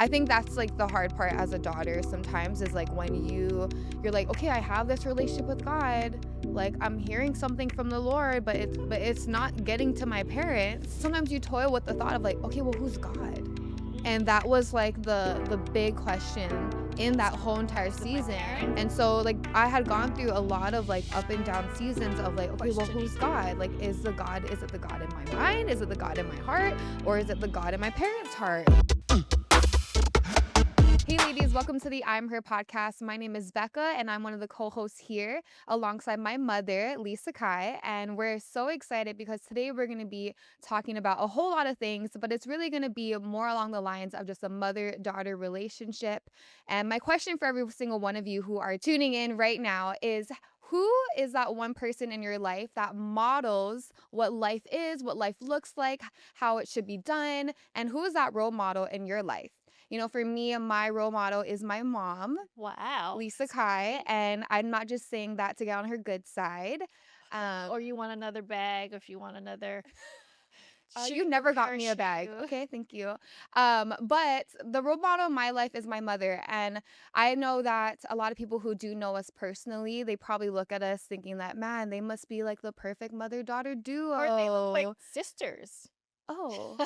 I think that's like the hard part as a daughter sometimes, is like when you're like, okay, I have this relationship with God, like I'm hearing something from the Lord, but it's not getting to my parents. Sometimes you toil with the thought of like, okay, well, who's God? And that was like the big question in that whole entire Is it my season. parent? And so like I had gone through a lot of like up and down seasons of like, okay, well, Questioning. who's God? Like, is it the God in my mind? Is it the God in my heart? Or is it the God in my parents' heart? Hey ladies, welcome to the I'm Her podcast. My name is Bekah and I'm one of the co-hosts here alongside my mother, Lisa Kai. And we're so excited because today we're going to be talking about a whole lot of things, but it's really going to be more along the lines of just a mother-daughter relationship. And my question for every single one of you who are tuning in right now is, who is that one person in your life that models what life is, what life looks like, how it should be done, and who is that role model in your life? You know, for me, my role model is my mom, Wow. Lisa Kai, and I'm not just saying that to get on her good side. Or you want another bag, or if you want another You shoe, never got me a bag. parachute. Okay, thank you. But the role model in my life is my mother. And I know that a lot of people who do know us personally, they probably look at us thinking that, man, they must be like the perfect mother-daughter Or they look like duo. sisters. Oh,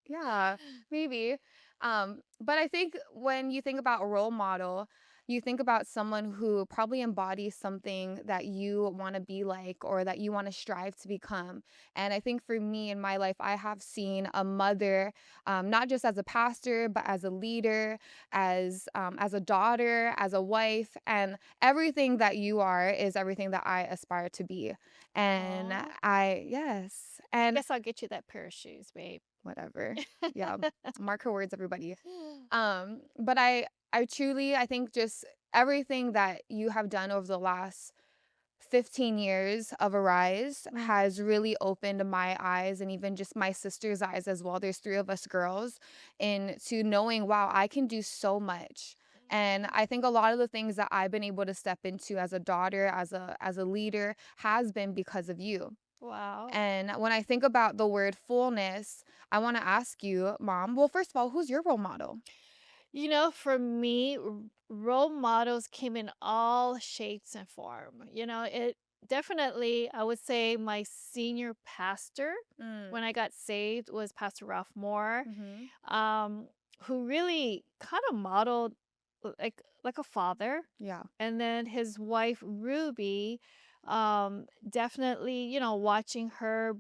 yeah, maybe. But I think when you think about a role model, you think about someone who probably embodies something that you want to be like or that you want to strive to become. And I think for me in my life, I have seen a mother, not just as a pastor, but as a leader, as a daughter, as a wife, and everything that you are is everything that I aspire to be. And Aw. yes, I and guess I'll get you that pair of shoes, babe. whatever. Yeah. Mark her words, everybody. But I truly, I think just everything that you have done over the last 15 years of Arise Mm. has really opened my eyes and even just my sister's eyes as well. There's three of us girls, into knowing, wow, I can do so much. And I think a lot of the things that I've been able to step into as a daughter, as a leader, has been because of you. Wow. And when I think about the word fullness, I want to ask you, Mom, well, first of all, who's your role model? For me, role models came in all shapes and form. It definitely, I would say my senior pastor Mm. when I got saved was Pastor Ralph Moore, Mm-hmm. um, who really kind of modeled like a father. Yeah. And then his wife Ruby, definitely, watching her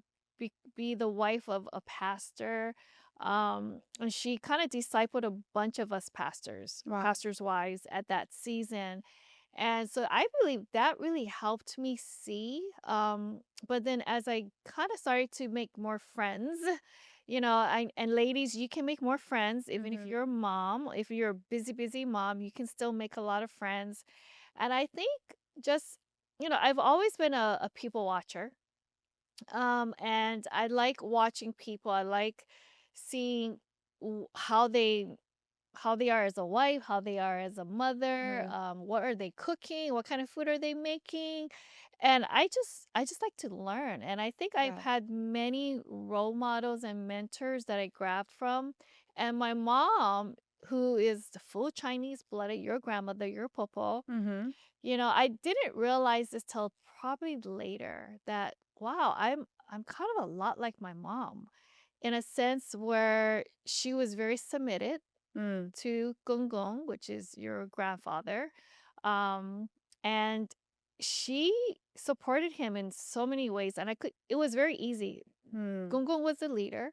be the wife of a pastor. And she kind of discipled a bunch of us Wow. pastors' wives at that season. And so I believe that really helped me see. But then as I kind of started to make more friends, and ladies, you can make more friends even if Mm-hmm. you're a mom. If you're a busy, busy mom, you can still make a lot of friends. And I think just, I've always been a people watcher. And I like watching people. I like seeing how they are as a wife, how they are as a mother, Mm-hmm. what are they cooking, what kind of food are they making. And I just like to learn. And I think I've Yeah. had many role models and mentors that I grabbed from. And my mom, who is the full Chinese blooded, your grandmother, your popo, Mm-hmm. I didn't realize this till probably later that wow, I'm kind of a lot like my mom in a sense where she was very submitted Mm. to Gong Gong, which is your grandfather. Um, and she supported him in so many ways. And it was very easy. Mm. Gong Gong was the leader.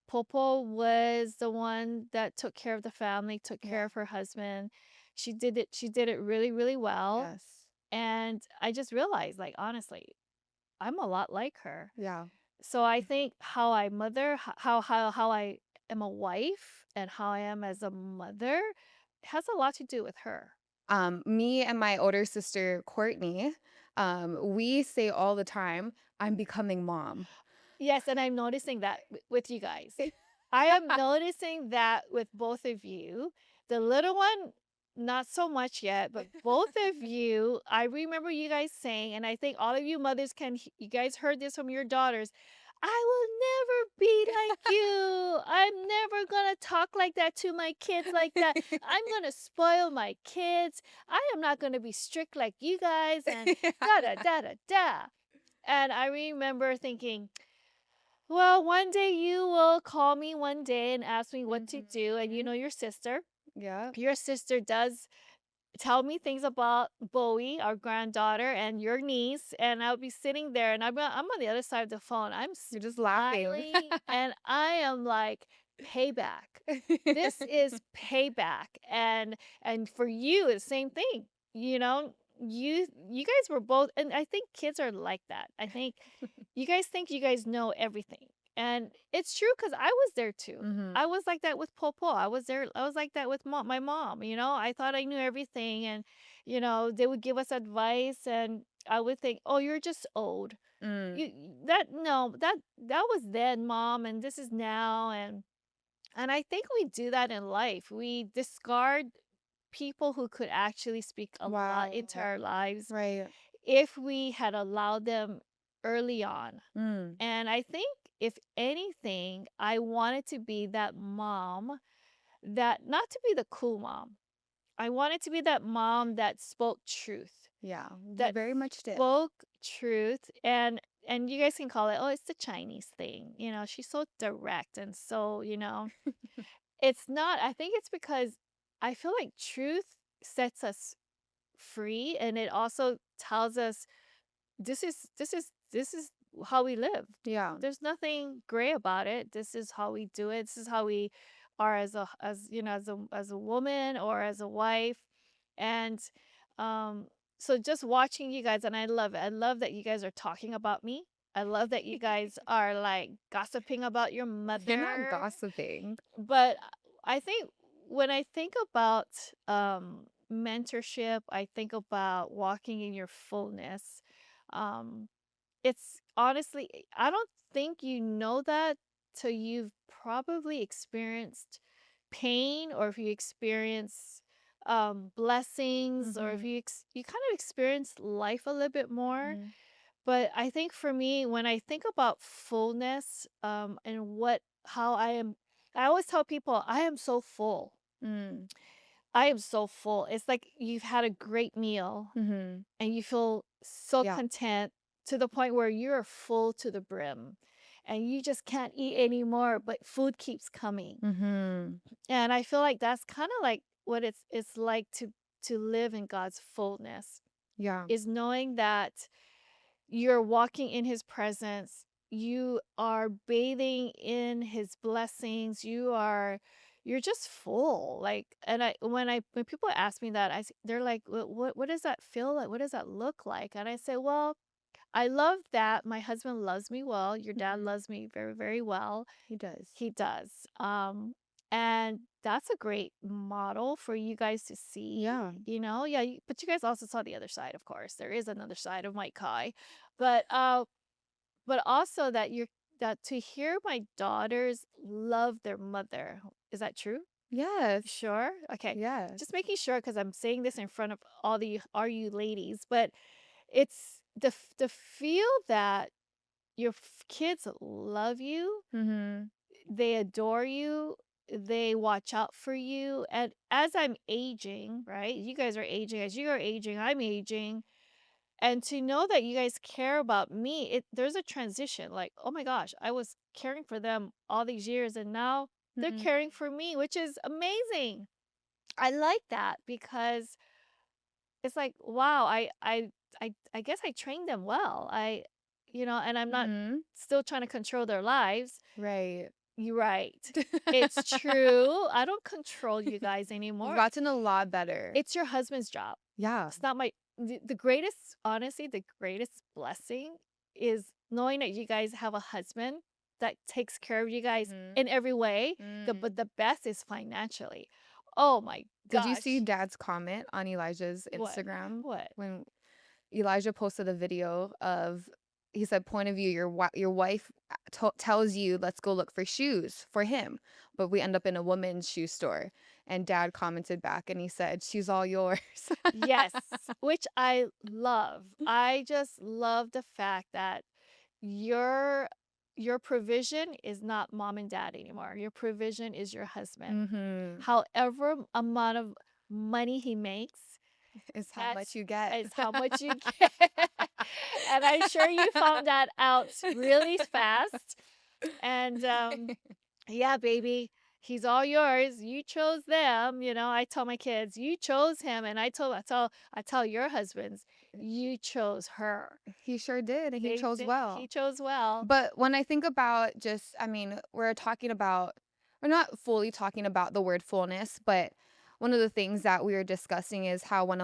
Popo was the one that took care of the family, took care Yeah. of her husband. She did it really, really well. Yes. And I just realized, like, honestly, I'm a lot like her. Yeah. So I think how I mother, how I am a wife and how I am as a mother has a lot to do with her. Me and my older sister, Courtney, we say all the time, I'm becoming mom. Yes, and I'm noticing that with you guys. I am noticing that with both of you. The little one, not so much yet, but both of you, I remember you guys saying, and I think all of you mothers you guys heard this from your daughters. I will never be like you. I'm never gonna talk like that to my kids like that. I'm gonna spoil my kids. I am not gonna be strict like you guys and da da da da da. And I remember thinking, well, one day you will call me one day and ask me what to do. And you Mhm. know, Yep. your sister does tell me things about Bowie, our granddaughter, and your niece, and I'll be sitting there, and I'm on the other side of the phone. I'm You're just laughing. smiling, and I am like, "Payback. This is payback." And for you, it's the same thing. You know, you guys were both, and I think kids are like that. I think you guys think you guys know everything. And it's true because I was there too. Mhm. I was like that with Popo. I was there. I was like that with my mom. You know, I thought I knew everything, and they would give us advice, and I would think, "Oh, you're just old. Mm. That no, that was then, mom, and this is now." And I think we do that in life. We discard people who could actually speak a lot Wow. into our lives Right. if we had allowed them early on. Mm. And I think if anything, I wanted to be that mom that not to be the cool mom. I wanted to be that mom that spoke truth, Yeah, you that very much did. spoke truth and you guys can call it, oh, it's the Chinese thing. You know, she's so direct and so, it's not. I think it's because I feel like truth sets us free and it also tells us this is how we live. Yeah. There's nothing gray about it. This is how we do it. This is how we are as a woman or as a wife. And um so just watching you guys and I love it. I love that you guys are talking about me. I love that you guys are like gossiping about your You're not mother. gossiping. But I think when I think about mentorship, I think about walking in your fullness. Um, it's honestly, I don't think you know that till you've probably experienced pain or if you experience blessings or if Mhm. you kind of experience life a little bit more. Mhm. But I think for me, when I think about fullness, and how I always tell people I am so full. Mm. I am so full. It's like you've had a great meal Mhm. and you feel so Yeah. content to the point where you're full to the brim and you just can't eat anymore, but food keeps coming. Mhm. And I feel like that's kind of like what it's like to live in God's fullness Yeah. is knowing that you're walking in his presence. You are bathing in his blessings. You're just full. Like and when people ask me that, they're like, what does that feel like? What does that look like?" And I say, "Well, I love that my husband loves me well. Your dad Mhm. loves me very, very well. He does. He does. And that's a great model for you guys to see, Yeah. Yeah, but you guys also saw the other side, of course. There is another side of Mike Kai. But but also that to hear my daughters love their mother. Is that true? Yes. Sure. Okay. Yes. Just making sure because I'm saying this in front of all the are you ladies, but it's the feel that your kids love you, Mhm. they adore you, they watch out for you. And as I'm aging, right? You guys are aging. As you are aging, I'm aging. And to know that you guys care about me, there's a transition. Like, oh my gosh, I was caring for them all these years and now they're Mhm. caring for me, which is amazing. I like that because it's like, wow, I guess I trained them well. And I'm not Mhm. still trying to control their lives. Right. You're right. It's true. I don't control you guys You've anymore. gotten a lot better. It's your husband's job. Yeah. It's not the greatest, honestly, the greatest blessing is knowing that you guys have a husband that takes care of you guys Mhm. in every way. Mm. But the best is financially. Oh my Did you see gosh. Dad's comment on Elijah's What? Instagram What? when Elijah posted a video of he said, "Point of view, your wife tells you let's go look for shoes for him, but we end up in a woman's shoe store." And Dad commented back and he said, "She's all yours." Yes, which I love. I just love the fact that you're your provision is not mom and dad anymore. Your provision is your husband. Mhm. However amount of money he makes, It's how much that's you get. is how much you get. And I'm sure you found that out really fast. And yeah, baby, he's all yours. You chose them. I tell my kids, you chose him, and I tell your husbands, you chose her. He sure did, and he chose He well. chose well. But when I think about just I mean, we're not fully talking about the word fullness, but one of the things that we were discussing is how when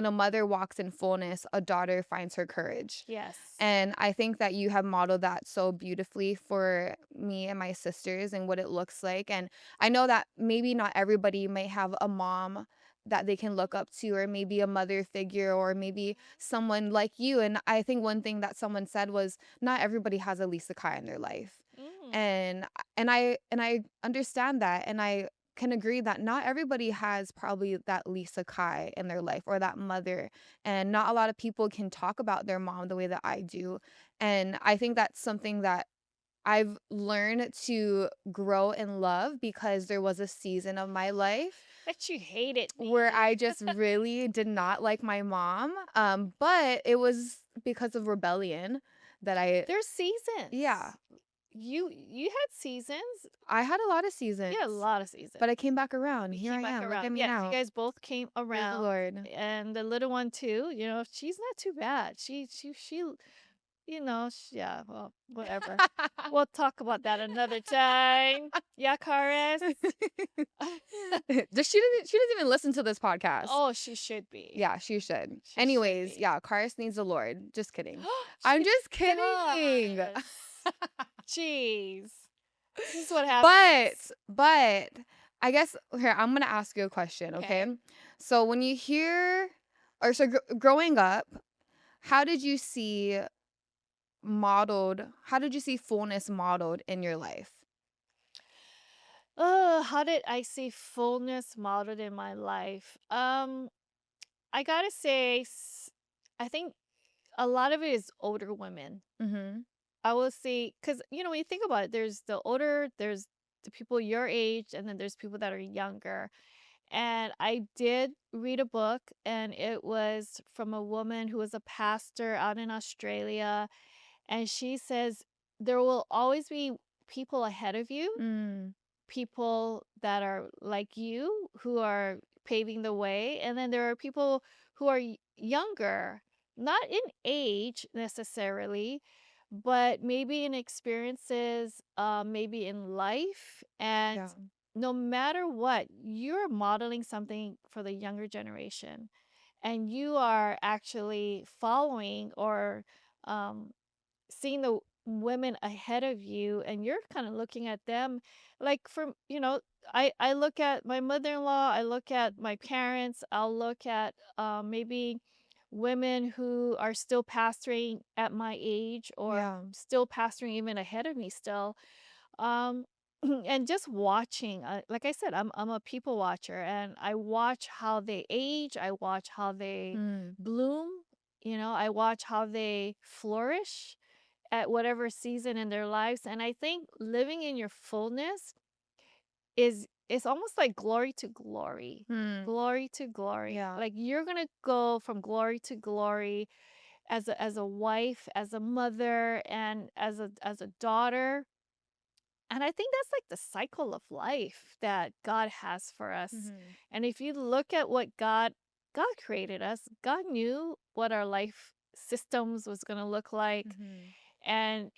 a mother walks in fullness, a daughter finds her courage. Yes. And I think that you have modeled that so beautifully for me and my sisters and what it looks like. And I know that maybe not everybody may have a mom that they can look up to, or maybe a mother figure, or maybe someone like you. And I think one thing that someone said was not everybody has a Lisa Kai in their life. Mm. And I understand that, and I can agree that not everybody has probably that Lisa Kai in their life or that mother, and not a lot of people can talk about their mom the way that I do. And I think that's something that I've learned to grow and love, because there was a season of my life Bet you hated where I me. just really did not like my mom. But it was because of rebellion that I There's seasons. yeah, You had seasons. I had a lot of You had a seasons, lot of seasons. but I came back around. You Here came I back am. Look at around. me Yes, you now. guys both came Praise the around, Lord. and the little one too. She's not too bad. She. Yeah. Well, whatever. We'll talk about that another time. Yeah, Karis. She doesn't even listen to this podcast. Oh, she should be. Yeah, she should. She should Anyways, be. yeah, Karis needs the Lord. Just kidding. I'm She just kidding. does. Jeez. This is what happens. But I guess here I'm gonna ask you a question, okay? Okay. So when you hear, or so growing up, how did you see how did you see fullness modeled in your life? How did I see fullness modeled in my life? I gotta say, I think a lot of it is older women. Mhm. I will say, because when you think about it, there's the people your age, and then there's people that are younger. And I did read a book, and it was from a woman who was a pastor out in Australia. And she says there will always be people ahead of you, Mm. people that are like you who are paving the way. And then there are people who are younger, not in age necessarily, but maybe in experiences, maybe in life. And Yeah. no matter what, you're modeling something for the younger generation, and you are actually following or um, seeing the women ahead of you, and you're kind of looking at them like from I look at my mother-in-law, I look at my parents, I'll look at maybe women who are still pastoring at my age, or Yeah. still pastoring even ahead of me still. um and just watching, like I said, I'm a people watcher, and I watch how they age, I watch how they Mm. bloom, I watch how they flourish at whatever season in their lives. And I think living in your fullness is almost like glory to glory. Mm. Glory to glory. Yeah. Like you're going to go from glory to glory as a wife, as a mother, and as a daughter. And I think that's like the cycle of life that God has for us. Mhm. And if you look at what God created us, God knew what our life systems was going to look like, Mhm. and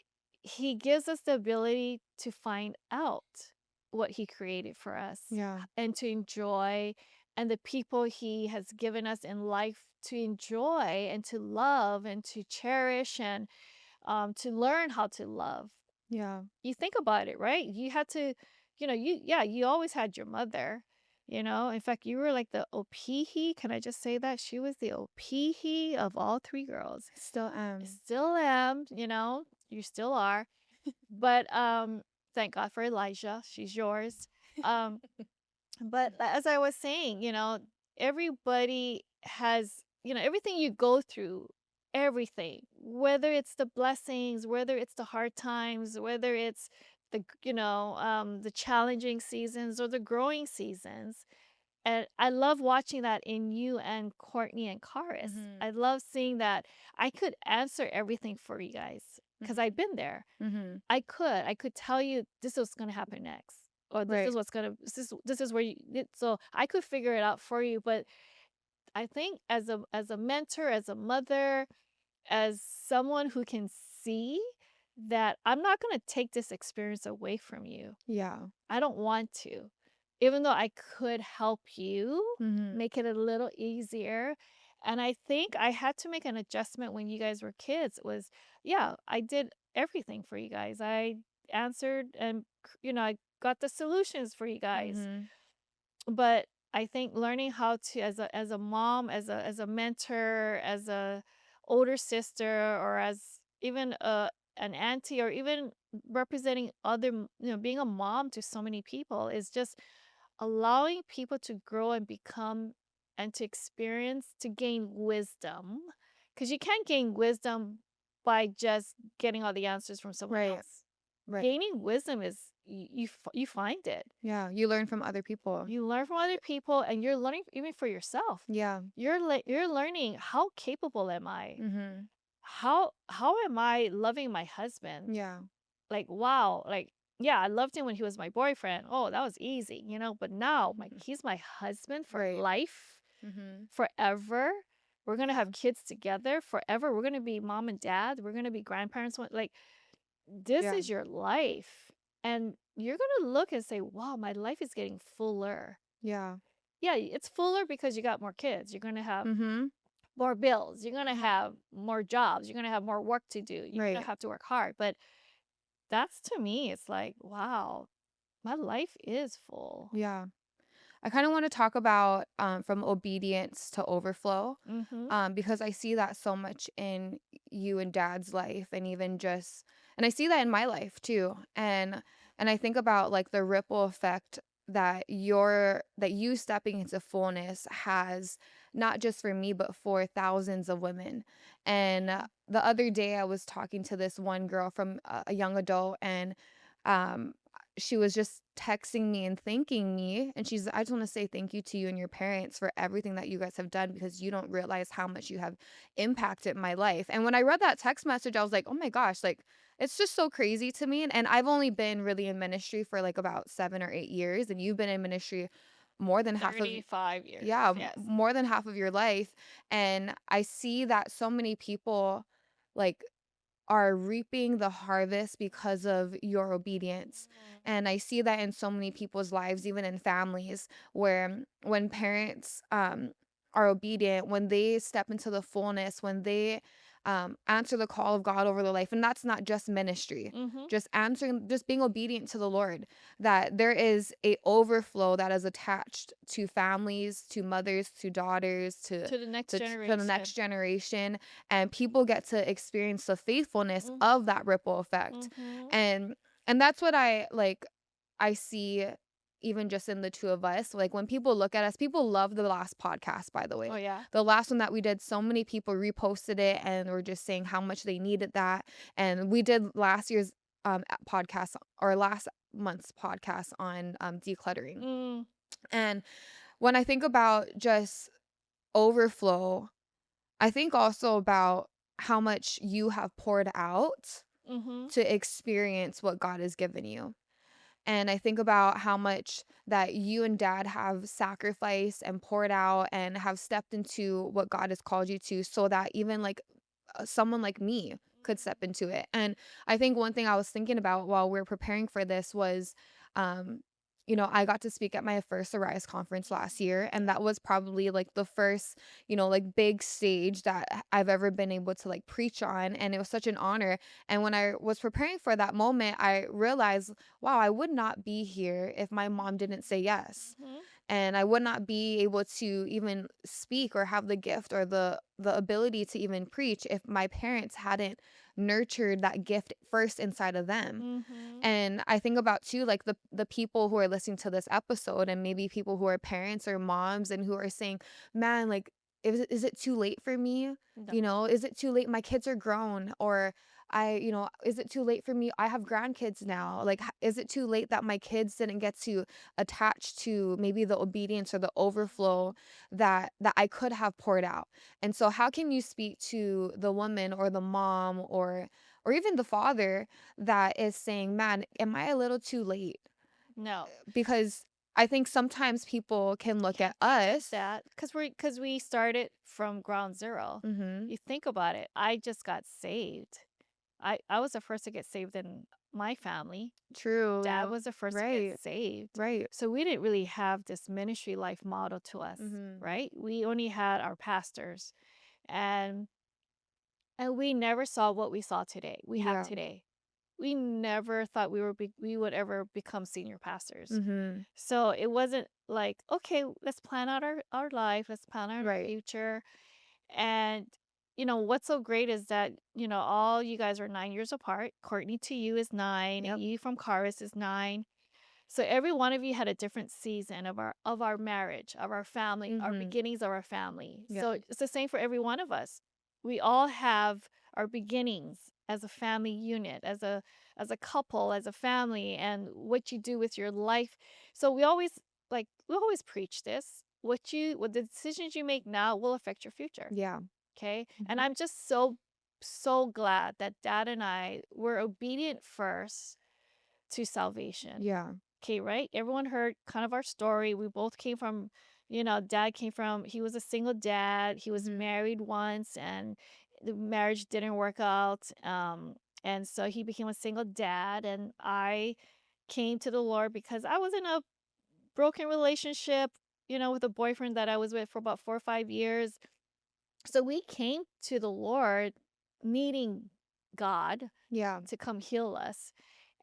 he gives us the ability to find out what he created for us, Yeah. and to enjoy, and the people he has given us in life to enjoy and to love and to cherish, and to learn how to love. Yeah. You think about it, right? You had to, you always had your mother. In fact, you were like the Opihi. Can I just say that? She was the Opihi of all three girls. Still am. Still am, you still are. But thank God for Elijah. She's yours. Um, but as I was saying, everybody has, everything you go through, everything, whether it's the blessings, whether it's the hard times, whether it's the challenging seasons or the growing seasons. And I love watching that in you and Courtney and Karis. Mhm. I love seeing that I could answer everything for you guys because I've Mhm. been there. Mhm. I could tell you this is what's going to happen next, or this Right. is what's going to this is where so I could figure it out for you. But I think as a mentor, as a mother, as someone who can see that I'm not going to take this experience away from you. Yeah. I don't want to. Even though I could help you Mhm. make it a little easier. And I think I had to make an adjustment when you guys were kids was, yeah, I did everything for you guys. I answered and I got the solutions for you guys. Mhm. But I think learning how to as a mom, as a mentor, as a older sister, or as even an auntie, or even representing being a mom to so many people is just allowing people to grow and become and to experience, to gain wisdom, because you can't gain wisdom by just getting all the answers from someone Right. else. Right. Gaining wisdom is you find it. Yeah, you learn from other people. You learn from other people, and you're learning even for yourself. Yeah. You're learning, how capable am I? Mhm. How am I loving my husband? Yeah. Like, wow, like, yeah, I loved him when he was my boyfriend. Oh, that was easy, but now Mhm. he's my husband for Right. life, Mhm. forever. We're gonna have kids together forever. We're gonna be mom and dad. We're gonna be grandparents. Like, this Yeah. is your life. And you're gonna look and say, wow, my life is getting fuller. Yeah. Yeah, it's fuller because you got more kids. You're gonna have Mhm. more bills. You're gonna have more jobs. You're gonna have more work to do. You're gonna Right. have to work hard. But that's, to me, it's like, wow, my life is full. Yeah. I kind of want to talk about from obedience to overflow, Mhm. because I see that so much in you and Dad's life, and even just, and I see that in my life too, and I think about like the ripple effect that you stepping into fullness has, not just for me but for thousands of women. And the other day I was talking to this one girl from a young adult, and um she was just texting me and thanking me, and I just want to say thank you to you and your parents for everything that you guys have done, because you don't realize how much you have impacted my life. And when I read that text message, I was like, oh my gosh, like it's just so crazy to me. And I've only been really in ministry for like about 7 or 8 years, and you've been in ministry more than half of 35 years. yeah, Yes. more than half of your life. And I see that so many people like are reaping the harvest because of your obedience. And I see that in so many people's lives, even in families, where when parents are obedient, when they step into the fullness, when they answer the call of God over their life, and that's not just ministry. Mhm. Just answering, just being obedient to the Lord, that there is a overflow that is attached to families, to mothers, to daughters, To the next to the next generation. generation, and people get to experience the faithfulness Mhm. of that ripple effect. Mhm. and and that's what I see, even just in the two of us. Like when people look at us, people love the last podcast, by the Oh way. yeah. The last one that we did, so many people reposted it and were just saying how much they needed that. And we did last year's podcast, or last month's podcast on decluttering. Mm. And when I think about just overflow, I think also about how much you have poured out Mhm. to experience what God has given you. And I think about how much that you and Dad have sacrificed and poured out and have stepped into what God has called you to, so that even like someone like me could step into it. And I think one thing I was thinking about while we are preparing for this was, um, I got to speak at my first Arise conference last year, and that was probably like the first, like big stage that I've ever been able to like preach on, and it was such an honor. And when I was preparing for that moment, I realized, wow, I would not be here if my mom didn't say yes, Mhm. and I would not be able to even speak or have the gift or the ability to even preach if my parents hadn't nurtured that gift first inside of them. Mhm. And I think about too, like the people who are listening to this episode, and maybe people who are parents or moms and who are saying, man, like is it too late for me? No. You know, is it too late? My kids are grown, or is it too late for me? I have grandkids now. Like, is it too late that my kids didn't get to attach to maybe the obedience or the overflow that I could have poured out? And so, how can you speak to the woman or the mom or even the father that is saying, "Man, am I a little too late?" No. Because I think sometimes people can look Can't at forget us. that because we started from ground zero. Mhm. You think about it. I just got saved. I was the first to get saved in my family. Dad True. was the first to get Right. saved. Right. So we didn't really have this ministry life model to us, Mhm. right? We only had our pastors, and we never saw what we saw today. We have Yeah. today. We never thought we would ever become senior pastors. Mhm. So it wasn't like, okay, let's plan out our life, let's plan out our Right. future. And what's so great is that, all you guys are 9 years apart. Courtney to you is 9, Yep. you from Karis is 9. So every one of you had a different season of our marriage, of our family, our Mhm. beginnings of our family. Yep. So it's the same for every one of us. We all have our beginnings as a family unit, as a couple, as a family, and what you do with your life. So we always preach this. What the decisions you make now will affect your future. Yeah. Okay? And Mhm. I'm just so glad that Dad and I were obedient first to salvation. Yeah. Okay, right? Everyone heard kind of our story. We both came from, Dad he was a single dad. He was Mhm. married once and the marriage didn't work out. And so he became a single dad. And I came to the Lord because I was in a broken relationship, with a boyfriend that I was with for about 4 or 5 years. So we came to the Lord needing God Yeah. to come heal us.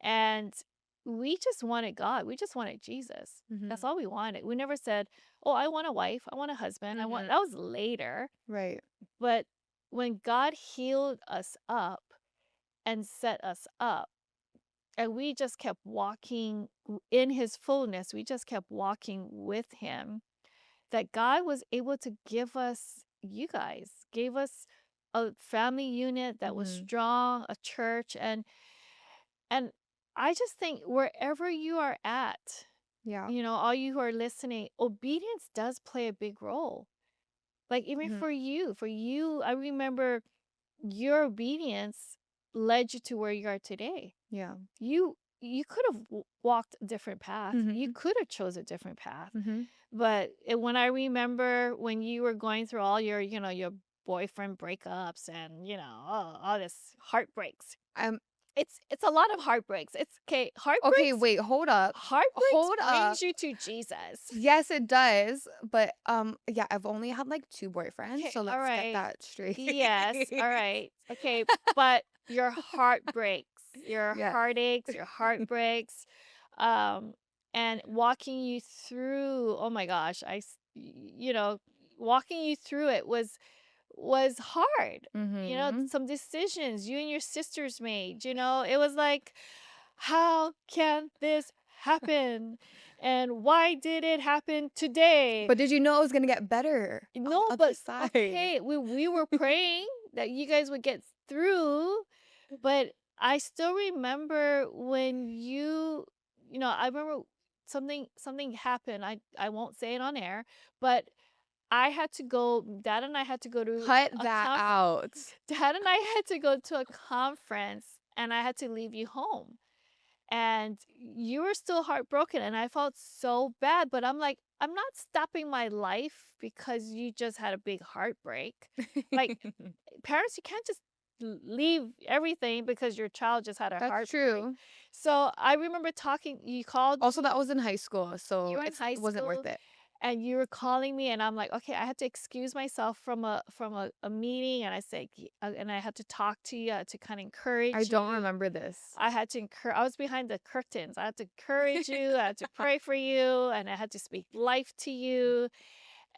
And we just wanted God. We just wanted Jesus. That's Mhm. all we wanted. We never said, "Oh, I want a wife. I want a husband. I want." Mhm. That was later. Right. But when God healed us up and set us up, and we just kept walking in his fullness, we just kept walking with him, that God was able to give us you guys, gave us a family unit that was Mhm. strong, a church, and I just think wherever you are at, Yeah. all you who are listening, obedience does play a big role. Like even Mhm. for you, I remember your obedience led you to where you are today. Yeah. You could have walked a different path. You Mhm. could have chose a different path. Mhm. But when I remember when you were going through all your boyfriend breakups and all this heartbreaks. Um It's a lot of heartbreaks. It's okay. okay, Heartbreaks wait, hold up. heartbreaks Hold up. brings you to Jesus. Yes, it does. But yeah, I've only had like two boyfriends, Okay, so all let's get right. that straight. Yes, all right. Okay, but your heartbreaks, your Yes. heartaches, your heartbreaks, um, and walking you through, oh my gosh, walking you through it was hard. Mhm. Some decisions you and your sisters made, it was like, how can this happen? And why did it happen today? But did you know it was gonna get better on the No, other but side? okay, we were praying that you guys would get through, but I still remember when I remember something happened. I won't say it on air, but Dad and I had to go to Cut a that conf out. Dad and I had to go to a conference and I had to leave you home. And you were still heartbroken and I felt so bad, but I'm like, I'm not stopping my life because you just had a big heartbreak. Like parents, you can't just leave everything because your child just had a That's heartbreak. true. So I remember you called Also, that was in high school, you so were in high it wasn't school worth it. and you were calling me and I'm like, okay, I had to excuse myself from a meeting and I said, and I had to talk to you, I had to kind of I encourage don't you. remember this. I was behind the curtains. I had to encourage you, I had to pray for you, and I had to speak life to you.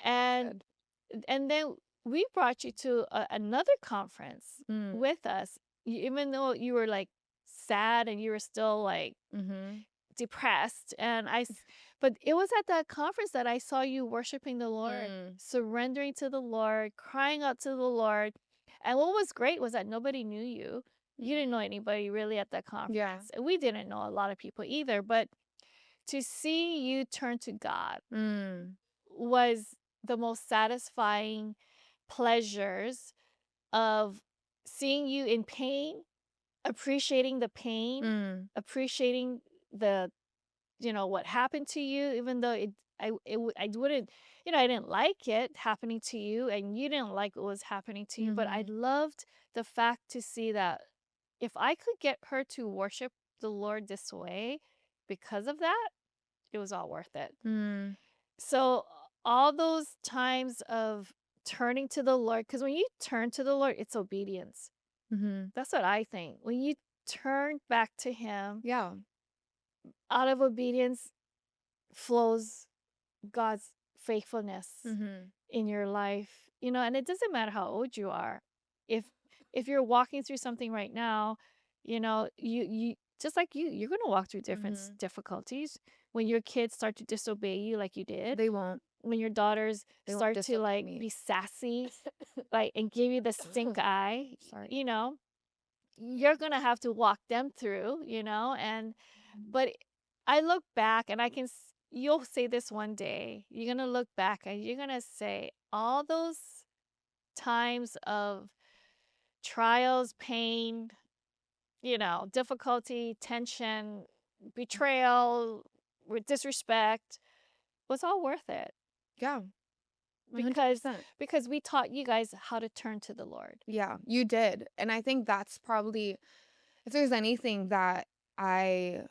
And Good. then we brought you to another conference Mm. with us, even though you were like sad and you were still like Mhm. depressed, but it was at that conference that I saw you worshiping the Lord, Mm. surrendering to the Lord, crying out to the Lord. And what was great was that nobody knew you. You didn't know anybody really at that Yeah. conference. And we didn't know a lot of people either. But to see you turn to God Mm. was the most satisfying pleasures of seeing you in pain, appreciating the pain, Mm. appreciating the what happened to you, even though I wouldn't, I didn't like it happening to you, and you didn't like what was happening to you, but I Mhm. loved the fact to see that if I could get her to worship the Lord this way because of that, it was all worth it. Mm. So all those times of turning to the Lord, because when you turn to the Lord, it's obedience. Mhm. That's what I think. When you turn back to Him, Yeah. out of obedience flows God's faithfulness Mhm. in your life. And it doesn't matter how old you are. If if you're walking through something right now, you just like you're going to walk through different Mhm. difficulties when your kids start to disobey you like you did, They won't. when your daughters They won't start to disobey like me. be sassy, like and give you the stink eye, Sorry. you're going to have to walk them through, and but I look back and you'll say this one day. You're going to look back and you're going to say all those times of trials, pain, difficulty, tension, betrayal, disrespect was all worth it Yeah. because 100%. because we taught you guys how to turn to the Lord. Yeah, you did. And I think that's probably, if there's anything that I,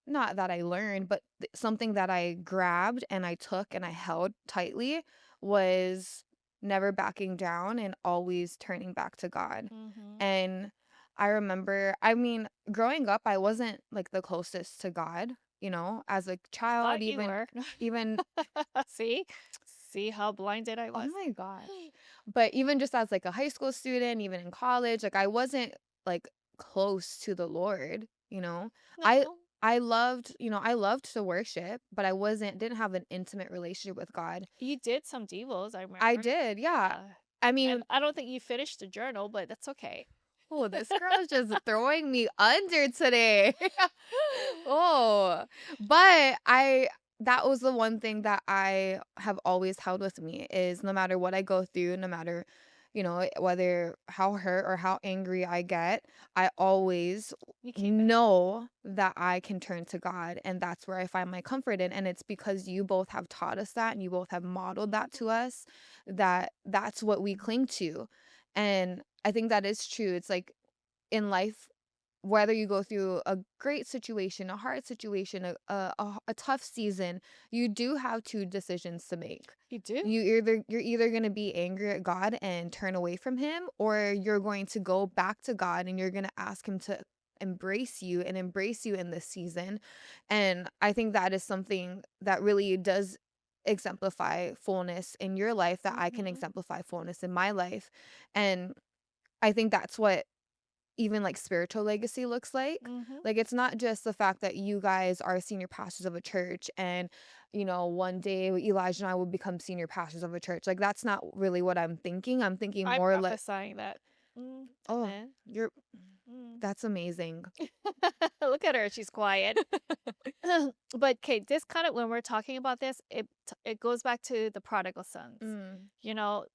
not that I learned, but something that I grabbed and I took and I held tightly, was never backing down and always turning back to God. Mhm. And I remember, I mean, growing up, I wasn't like the closest to God, as a child, Thought you were. even, See? See how blinded I oh was? my gosh. But even just as like a high school student, even in college, like I wasn't like close to the Lord, you know. I No. I loved, I loved to worship, but I didn't have an intimate relationship with God. You did some devos, I I remember. did, yeah. Yeah. I And mean, I don't think you finished the journal, but that's okay. oh, this girl is just throwing me under today. Oh, but that was the one thing that I have always held with me, is no matter what I go through, no matter, whether how hurt or how angry I get, I always You came back. know that I can turn to God, and that's where I find my comfort in. And it's because you both have taught us that and you both have modeled that to us, that that's what we cling to. And I think that is true. It's like in life, whether you go through a great situation, a hard situation, a tough season, you do have two decisions to make. You do. You're either going to be angry at God and turn away from him, or you're going to go back to God and you're going to ask him to embrace you and embrace you in this season. And I think that is something that really does exemplify fullness in your life, that I can Mhm. exemplify fullness in my life. And I think that's what even like spiritual legacy looks like. Mhm. Like, it's not just the fact that you guys are senior pastors of a church and, one day Elijah and I will become senior pastors of a church. Like, that's not really what I'm thinking. I'm thinking I'm more like, prophesying that. oh, Amen. you're, Mm. that's amazing. Look at her, she's quiet. But okay, this kind of when we're talking about this, it goes back to the prodigal sons. Mm,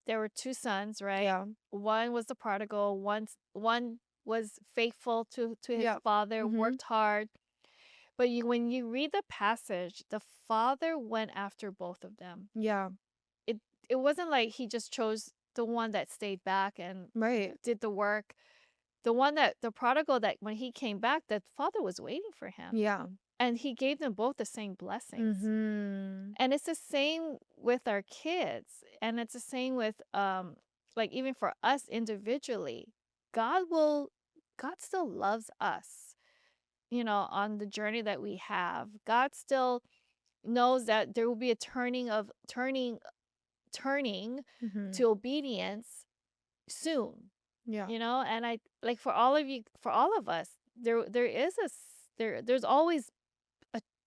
There were two sons, right? yeah. One was the prodigal, one was faithful to his Yeah. father, Mm-hmm. worked hard. But when you read the passage, the father went after both of them. Yeah. It it wasn't like he just chose the one that stayed back and Right. did the work. The prodigal, that when he came back, the father was waiting for him. Yeah. And he gave them both the same blessings. Mm-hmm. And it's the same with our kids. And it's the same with like even for us individually. God will God still loves us, on the journey that we have. God still knows that there will be a turning Mm-hmm. to obedience soon. Yeah. And I like for all of you, for all of us, there's always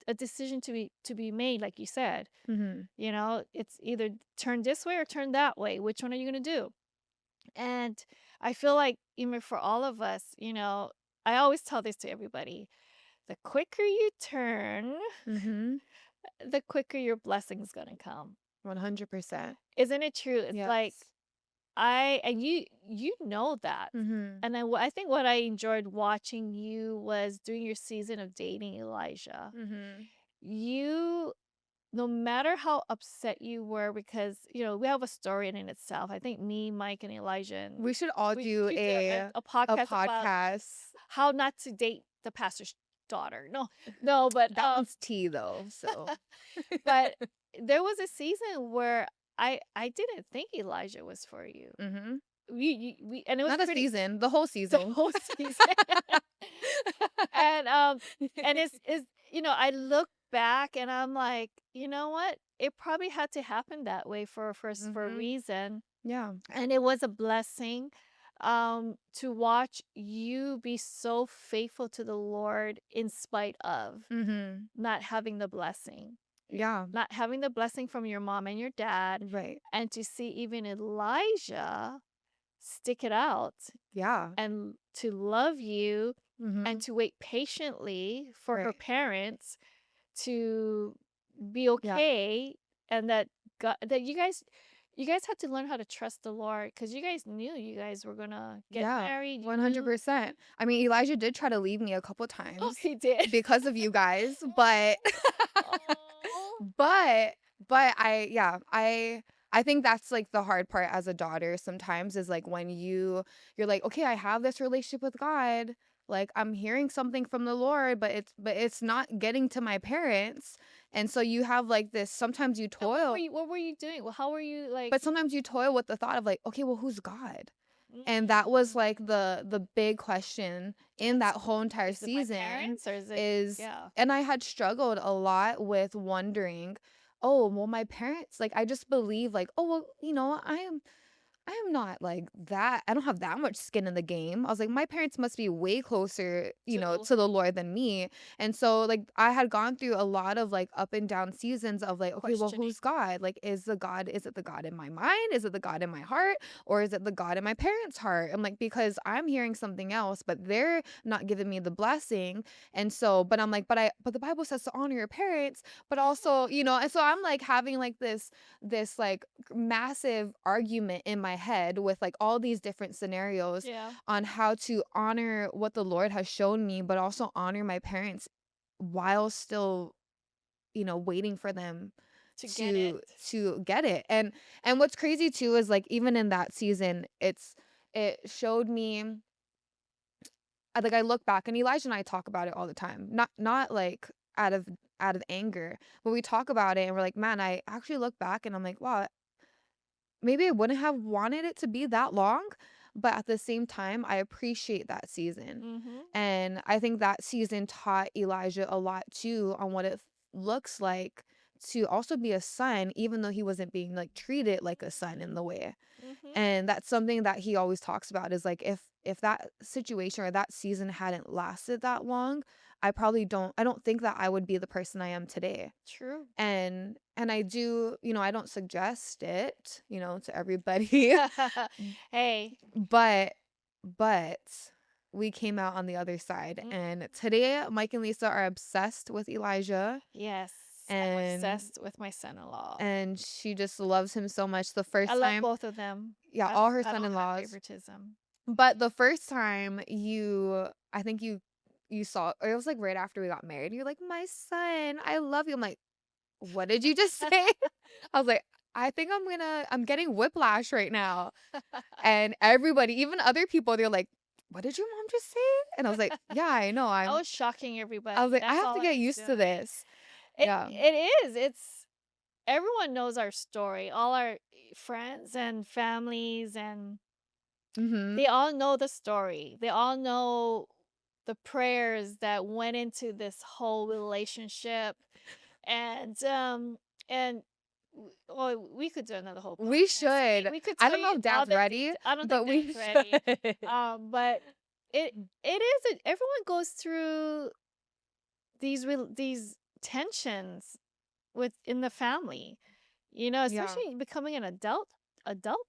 a decision to be made, like you said. Mhm. You know, it's either turn this way or turn that way. Which one are you gonna do? And I feel like even for all of us, you know, I always tell this to everybody. The quicker you turn, Mhm. the quicker your blessing's gonna come. 100%. Isn't it true? It's like Yes. I and you know that. Mhm. And I think what I enjoyed watching you was during your season of dating Elijah. Mhm. You no matter how upset you were, because you know we have a story in itself. I think me, Mike, and Elijah, and We should all we do should do a a podcast about podcast. how not to date the pastor's daughter. No, no, but That one's tea though, so. but there was a season where I didn't think Elijah was for you. Mhm. We and it was Not a pretty season, the whole the season. whole season. And it's you know, I look back and I'm like, you know what? It probably had to happen that way for a Mhm. reason. Yeah. And it was a blessing to watch you be so faithful to the Lord in spite of Mhm. not having the blessing. Yeah. Not having the blessing from your mom and your dad, Right. and to see even Elijah stick it out Yeah. and to love you and Mhm. to wait patiently for her Right. parents to be Yeah. okay, and that God, that you guys had to learn how to trust the Lord because you guys knew you guys were gonna get Yeah. married. You knew 100%. I mean, Elijah did try to leave me a couple oh times he did. because of you guys, but Oh. but but I think that's like the hard part as a daughter sometimes is like when you're like, okay, I have this relationship with God. Like I'm hearing something from the Lord, but it's not getting to my parents. And so you have like this sometimes you And toil, what were you doing? Well, how were you like? but sometimes you toil with the thought of like, okay, well, who's God? And that was Mm, like the big question in that whole entire is it my season parents or is it is, yeah. and I had struggled a lot with wondering, oh, well, my parents, like I just believe like, oh, well, I am not like that. I don't have that much skin in the game. I was like, my parents must be way closer, To the to the Lord, Lord than me. And so like I had gone through a lot of like up and down seasons of like, okay, well, questioning. who's God? Like, is it the God in my mind? Is it the God in my heart? Or is it the God in my parents' heart? I'm like, because I'm hearing something else, but they're not giving me the blessing. And so, but I'm like, but the Bible says to honor your parents, but also, and so I'm like having like this like massive argument in my head with like all these different scenarios Yeah, on how to honor what the Lord has shown me, but also honor my parents while still, waiting for them to get it. to get it. And what's crazy too is like even in that season, it showed me like I look back and Elijah and I talk about it all the time. Not like out of anger, but we talk about it and we're like, man, I actually look back and I'm like, wow, maybe I wouldn't have wanted it to be that long, but at the same time, I appreciate that season. Mhm. And I think that season taught Elijah a lot too on what it looks like to also be a son, even though he wasn't being like treated like a son in the way. Mhm. And that's something that he always talks about is like if that situation or that season hadn't lasted that long, I don't think that I would be the person I am today. True. And I do, I don't suggest it, to everybody, Hey. but but we came out on the other side. Mm, And today Mike and Lisa are obsessed with Elijah, yes, I'm and obsessed with my son-in-law. and she just loves him so much. The I first love time, both of them. yeah, all her I don't have son-in-laws. favoritism. But the first time I think you saw, or it was like right after we got married. You're like, "My son, I love you." I'm like, "What did you just say?" I was like, "I think I'm getting whiplash right now." And everybody, even other people, they're like, "What did your mom just say?" And I was like, "Yeah, I know. I was shocking I everybody. was like, I That's have to all I get was used to doing. this." Yeah. It is. It's everyone knows our story. All our friends and families and Mhm. they all know the story. They all know the prayers that went into this whole relationship. And well, we could do another whole We podcast. should. We could I tell don't know you if all dad's the ready, details. I don't think but we Dad's ready. should. But it is everyone goes through these tensions within the family. Yeah. Especially becoming an adult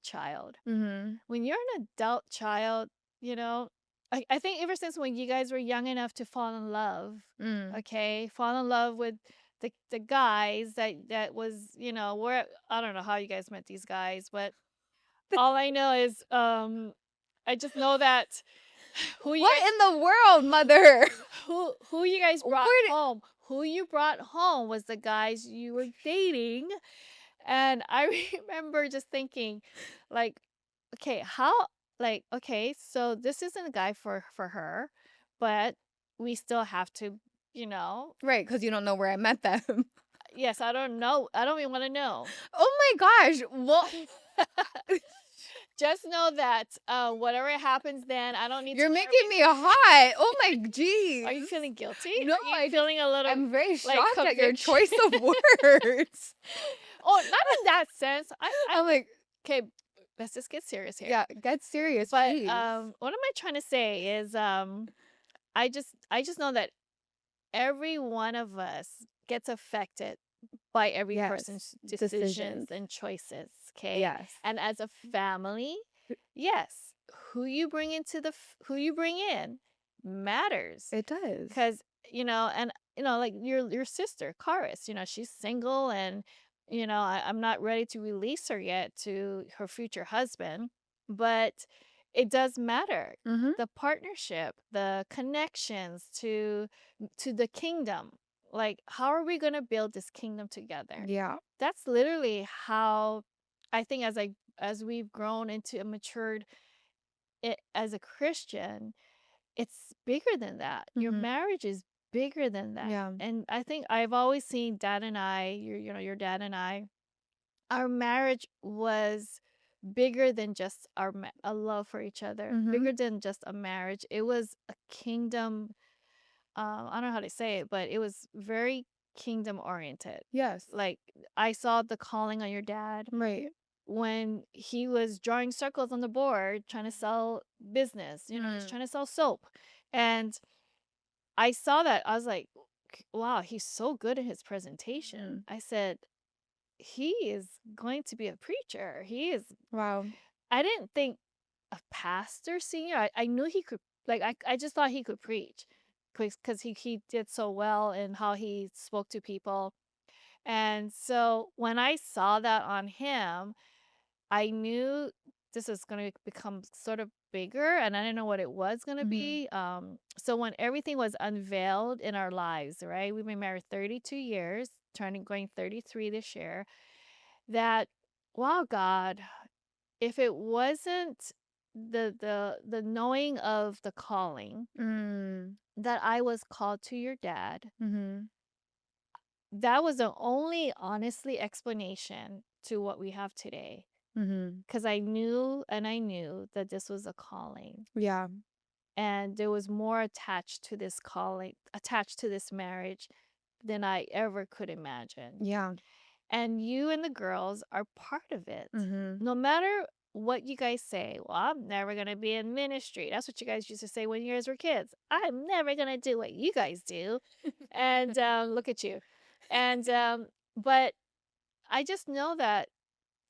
child. Mhm. When you're an adult child, you know, I think ever since when you guys were young enough to fall in love, Mm. okay, fall in love with the guys that was, where I don't know how you guys met these guys, but all I know is I just know that who you What guys in the world, mother? who you guys brought Where did home. Who you brought home was the guys you were dating. And I remember just thinking, like, okay, okay, so this isn't a guy for her, but we still have to, you know, Right, because you don't know where I met them. yes, I don't know. I don't even want to know. Oh my gosh. Well, Just know that whatever happens then, I don't need to you're know making me everything. hot. Oh my Are you jeez. feeling guilty? No, Are you I just feeling a little I'm very like shocked at your conviction? choice of words. Oh, not in that sense. I'm like, Okay, let's just get serious here. yeah, get serious, But please. what am I trying to say is I just know that every one of us gets affected by every Yes. person's decisions Decisions. and choices, okay? Yes. And as a family, yes, who you bring in matters. It does. Cuz and like your sister, Karis, she's single and I'm not ready to release her yet to her future husband, but it does matter. Mhm. The partnership, the connections to the kingdom. Like, how are we going to build this kingdom together? Yeah. That's literally how I think as we've grown into a matured as a Christian, it's bigger than that. Your Mhm. marriage is bigger than that. Yeah. And I think I've always seen dad and I, your dad and I, our marriage was bigger than just a love for each other, Mhm. bigger than just a marriage. It was a kingdom. I don't know how to say it, but it was very kingdom oriented. Yes. Like, I saw the calling on your dad Right. when he was drawing circles on the board trying to sell business. He's Mm. trying to sell soap. And I saw that. I was like, wow, he's so good at his presentation. Mhm. I said, he is going to be a preacher. Wow. I didn't think a pastor senior. I knew he could, like, I just thought he could preach because he did so well in how he spoke to people. And so when I saw that on him, I knew this was going to become sort of bigger and I didn't know what it was going to Mhm. be. So when everything was unveiled in our lives, right? We've been married 32 years, turning going 33 this year. That wow, God, if it wasn't the knowing of the calling Mm. that I was called to your dad, Mhm. that was the only honestly explanation to what we have today. Mhm. Because I knew that this was a calling. Yeah. And there was more attached to this calling, attached to this marriage than I ever could imagine. Yeah. And you and the girls are part of it. Mhm. No matter what you guys say, well, I'm never going to be in ministry. That's what you guys used to say when you guys were kids. I'm never going to do what you guys do. And look at you. And, but I just know that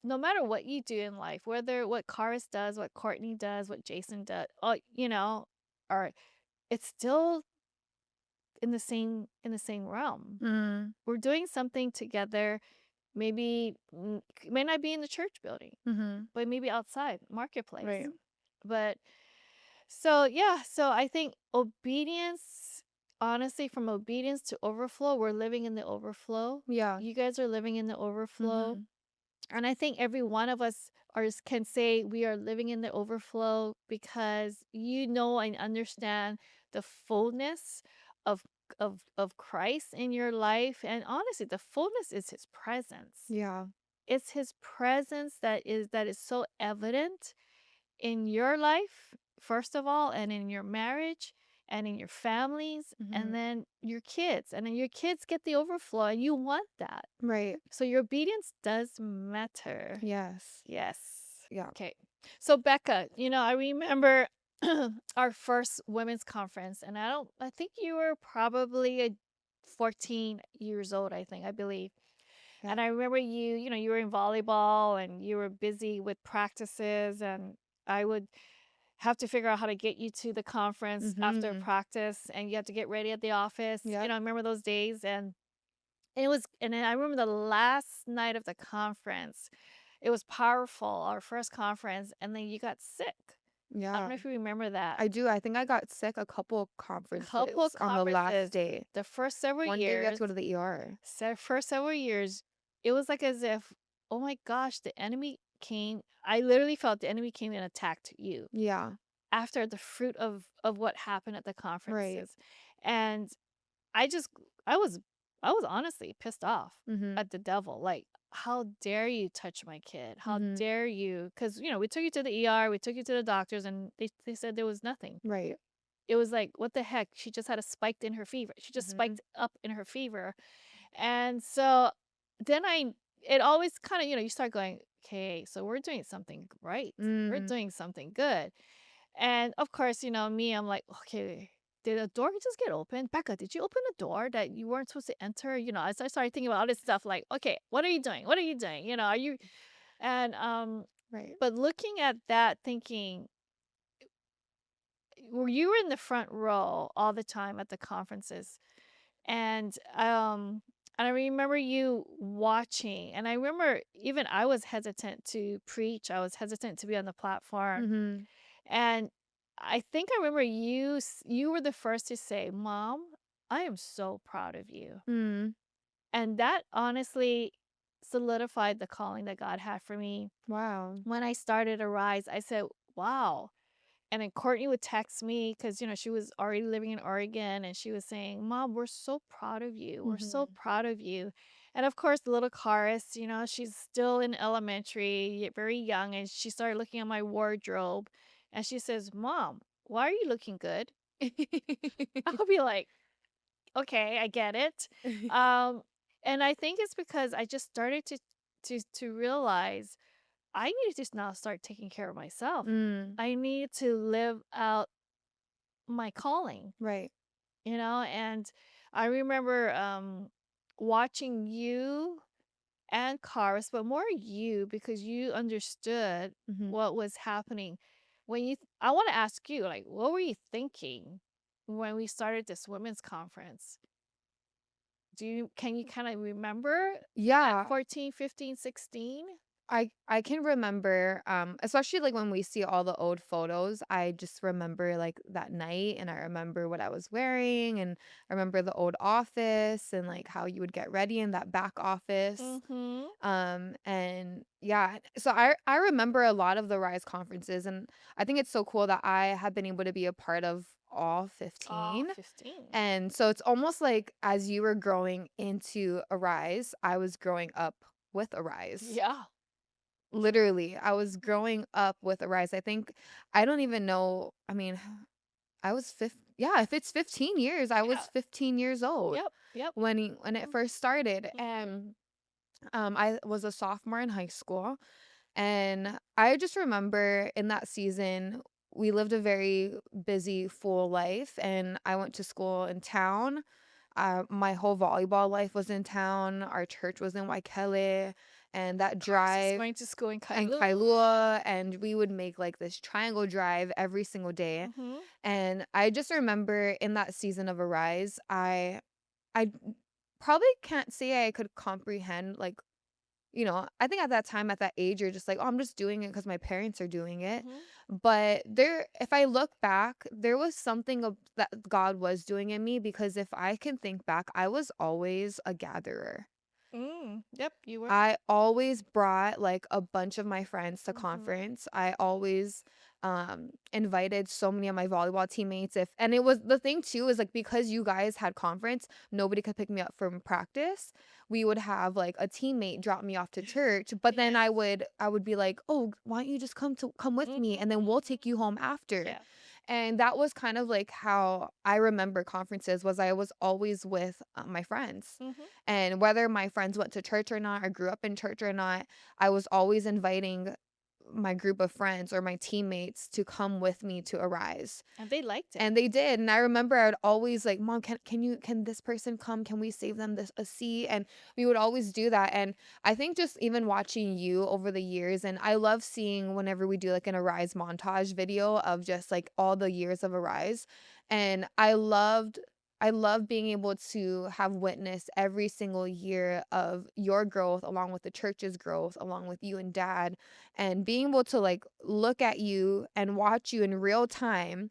no matter what you do in life, whether what Karis does, what Courtney does, what Jason does, or it's still in the same realm. Mm. We're doing something together. Maybe it may not be in the church building, Mhm. but maybe outside marketplace. Right. But so yeah, so I think obedience, honestly, from obedience to overflow, we're living in the overflow. Yeah. You guys are living in the overflow. Mhm. And I think every one of us can say we are living in the overflow because you know and understand the fullness of of Christ in your life. And honestly, the fullness is his presence. Yeah. It's his presence that is so evident in your life, first of all, and in your marriage and in your families and Mhm. then your kids. And then your kids get the overflow and you want that. Right. So your obedience does matter. Yes. Yes. Yeah. Okay. So Bekah, I remember our first women's conference and I think you were probably 14 years old, I think, I believe. Yeah. And I remember you were in volleyball and you were busy with practices, and I would have to figure out how to get you to the conference after Mhm. practice, and you had to get ready at the office. Yep. I remember those days. And then I remember the last night of the conference. It was powerful, our first conference, and then you got sick. I don't Yeah. know if you remember that. I do. I think I got sick a couple Couple of conferences on the last conferences, day. the first several One day we had to years, go to the ER. first several years, it was like as if, oh my gosh, the enemy came. I literally felt the enemy came and attacked you Yeah. after the fruit of what happened at the Right. conferences. And I just I was I was honestly pissed off Mhm. at the devil. Like, how dare you touch my kid? How Mhm. dare you? Because we took you to the ER, we took you to the doctors, and they said there was nothing. Right. It was like, what the heck? She just had a spiked in her fever. She just Mhm. spiked up in her fever. And so then it always kind of, you start going, okay, so we're doing something right. We're Mm. doing something good. And of course, me, I'm like, okay, did the door just get opened? Becca, did you open a door that you weren't supposed to enter? As I started thinking about all this stuff, like, okay, what are you doing? What are you doing? Are you, and, Right. but looking at that, thinking, were you were in the front row all the time at the conferences, and, I remember you watching, and I remember even I was hesitant to preach. I was hesitant to be on the platform. Mhm. And I think I remember you were the first to say, "Mom, I am so proud of you." Mm. And that honestly solidified the calling that God had for me. Wow. When I started Arise, I said, "Wow." And then Courtney would text me because, she was already living in Oregon, and she was saying, "Mom, we're so proud of you. We're so Mhm. proud of you." And of course, the little chorus, she's still in elementary, yet very young, and she started looking at my wardrobe, and she says, "Mom, why are you looking good?" I'll be like, "Okay, I get it." Um, and I think it's because I just started to realize I need to just now start taking care of myself. Mm. I need to live out my calling, Right. and I remember watching you and Karis, but more you because you understood Mhm. what was happening. I want to ask you, like, what were you thinking when we started this women's conference? Can you kind of remember at Yeah. 14, 15, 16? I can remember, especially, like, when we see all the old photos, I just remember, like, that night, and I remember what I was wearing, and I remember the old office and, like, how you would get ready in that back office. Mm-hmm. And yeah, so I remember a lot of the Rise conferences, and I think it's so cool that I have been able to be a part of all Oh, 15. 15. And so it's almost like as you were growing into Arise, I was growing up with Arise. Yeah. Literally, I was growing up with Arise. I think I don't even know. I mean, I was yeah, if it's 15 years, I was Yeah. 15 years old Yep. Yep. when it first started. Mhm. And I was a sophomore in high school, and I just remember in that season we lived a very busy, full life, and I went to school in town. My whole volleyball life was in town. Our church was in Waikele, and that Karis was drive going to school in and Kailua. Kailua, and we would make like this triangle drive every single day. Mhm. And I just remember in that season of Arise, I probably can't say I could comprehend, like, I think at that time, at that age, you're just like, "Oh, I'm just doing it because my parents are doing it." Mhm. But if I look back, there was something that God was doing in me, because if I can think back, I was always a gatherer. Yep, you were. I always brought, like, a bunch of my friends to Mhm. conference. I always, invited so many of my volleyball teammates. If and it was the thing too is, like, because you guys had conference, nobody could pick me up from practice. We would have, like, a teammate drop me off to church, but then Yes. I would be like, "Oh, why don't you just come with Mhm. me, and then we'll take Mhm. you home after." Yeah. And that was kind of like how I remember conferences, was I was always with, my friends. Mhm. And whether my friends went to church or not, or grew up in church or not, I was always inviting my group of friends or my teammates to come with me to Arise. And they liked it. And they did, and I remember I would always like, "Mom, can this person come? Can we save them this a seat?" And we would always do that, and I think just even watching you over the years, and I love seeing whenever we do, like, an Arise montage video of just, like, all the years of Arise, and I love being able to have witnessed every single year of your growth along with the church's growth, along with you and dad, and being able to, like, look at you and watch you in real time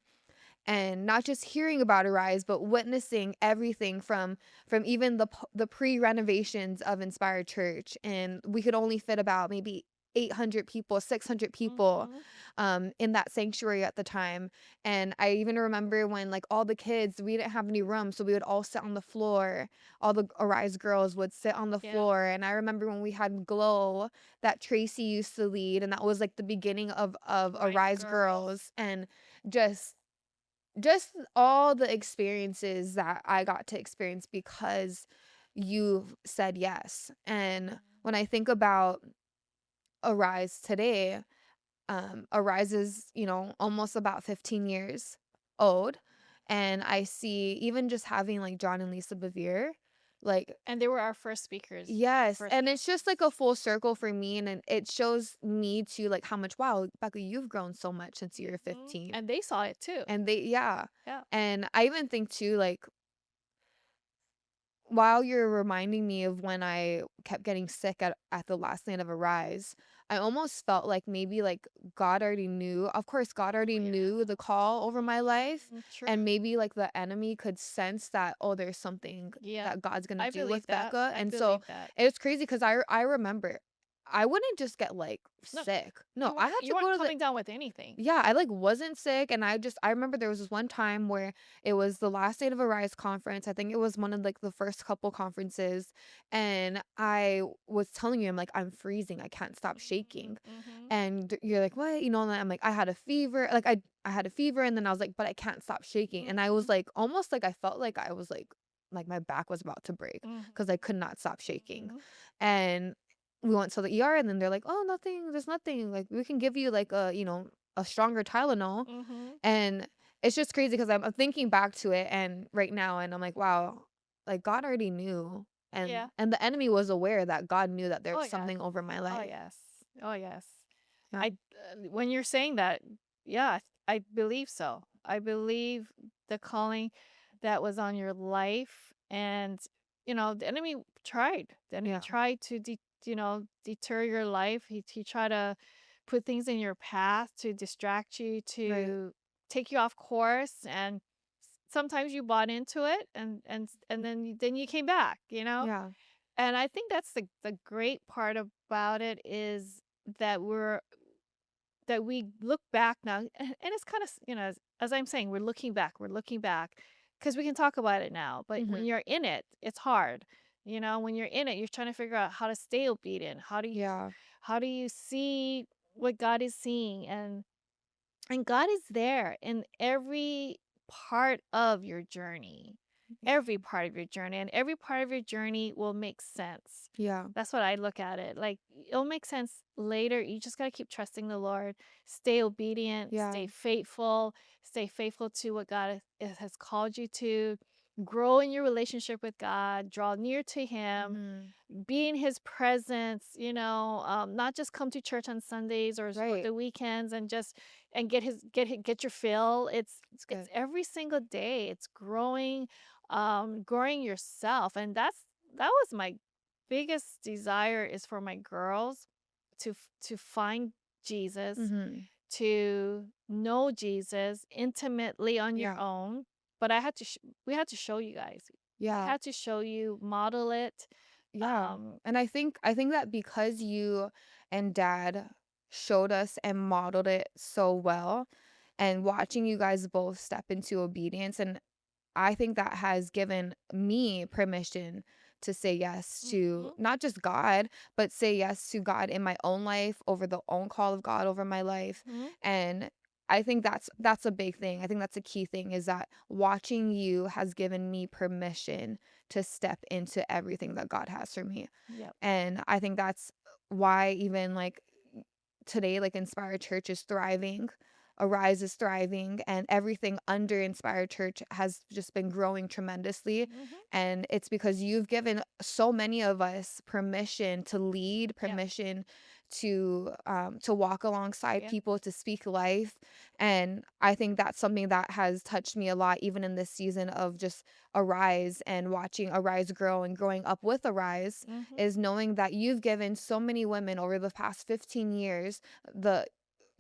and not just hearing about Arise, but witnessing everything from even the pre-renovations of Inspired Church, and we could only fit about maybe 800 people, 600 people, Mhm. in that sanctuary at the time, and I even remember when, like, all the kids we didn't have any room, so we would all sit on the floor. All the Arise girls would sit on the Yeah. floor, and I remember when we had Glow that Tracy used to lead, and that was, like, the beginning of Rise Arise Girls. Girls, and just just all the experiences that I got to experience because you've said yes. And when I think about Arise today, Arise is, almost about 15 years old. And I see even just having like John and Lisa Bevere, like, And they were our first speakers. yes, First and it's just like a full circle for me, and it shows me too, like, how much, wow, Becca, you've grown so much since you're Mhm. 15. And they saw it too. And they, yeah. Yeah. And I even think too, like, while you're reminding me of when I kept getting sick at the last night of Arise, I almost felt like maybe like God already knew. Of course, God Oh, already yeah. knew the call over my life, True. and maybe like the enemy could sense that, oh, there's something Yeah. that God's gonna I do believe with that. Becca. I And so believe that. it's crazy because I remember I wouldn't just get like No, sick. No, I had you to weren't go to the coming down with anything. yeah, I, like, wasn't sick, and I remember there was this one time where it was the last day of a Rise conference. I think it was one of, like, the first couple conferences, and I was telling you, I'm like, "I'm freezing, I can't stop shaking." Mhm. And you're like, "What?" And I'm like, "I had a fever." Like, I had a fever, and then I was like, "But I can't stop shaking." And I was, Mhm. like, almost like I felt like I was, like my back was about to break Mhm. because I could not stop shaking. Mhm. And we went to the ER, and then they're like, "Oh, nothing, there's nothing, like, we can give you, like, a stronger Tylenol." Mhm. And it's just crazy because I'm thinking back to it and right now, and I'm like, "Wow, like, God already knew." Yeah. And the enemy was aware that God knew that there Oh, was yes. something over my Oh, life. yes. Oh, yes. Yeah. I when you're saying that, yeah, I believe so. I believe the calling that was on your life, and the enemy tried. The enemy Yeah. tried to deter your life. He tried to put things in your path to distract you, Right. to take you off course, and sometimes you bought into it, and then you came back. Yeah. And I think that's the great part about it is that we look back now, and it's kind of, as I'm saying, we're looking back because we can talk about it now. But when Mhm. you're in it, it's hard. When you're in it, you're trying to figure out how to stay obedient. Yeah. How do you see what God is seeing? And God is there in every part of your journey. Every part of your journey, and every part of your journey will make sense. Yeah. That's what I look at it. Like, it'll make sense later. You just got to keep trusting the Lord, stay obedient, Yeah. stay faithful to what God has called you to. Grow in your relationship with God, draw near to Him, Mhm. be in His presence, not just come to church on Sundays or Right. the weekends and just and get your fill. It's It's good. every single day. It's growing yourself. And that was my biggest desire, is for my girls to find Jesus, Mhm. to know Jesus intimately on your Yeah. own. But we had to show you guys. We Yeah. had to show you, model it. Yeah. Um, And I think that because you and dad showed us and modeled it so well, and watching you guys both step into obedience, and I think that has given me permission to say yes to mhm, not just God, but say yes to God in my own life over the own call of God over my life. mhm. And I think that's a big thing. I think that's a key thing, is that watching you has given me permission to step into everything that God has for me. Yep. And I think that's why even like today, like, Inspired Church is thriving, Arise is thriving, and everything under Inspired Church has just been growing tremendously. Mhm. And it's because you've given so many of us permission to lead, Yep. permission to walk alongside Yep. people, to speak life. And I think that's something that has touched me a lot, even in this season of just Arise and watching Arise grow and growing up with Arise, Mhm. is knowing that you've given so many women over the past 15 years the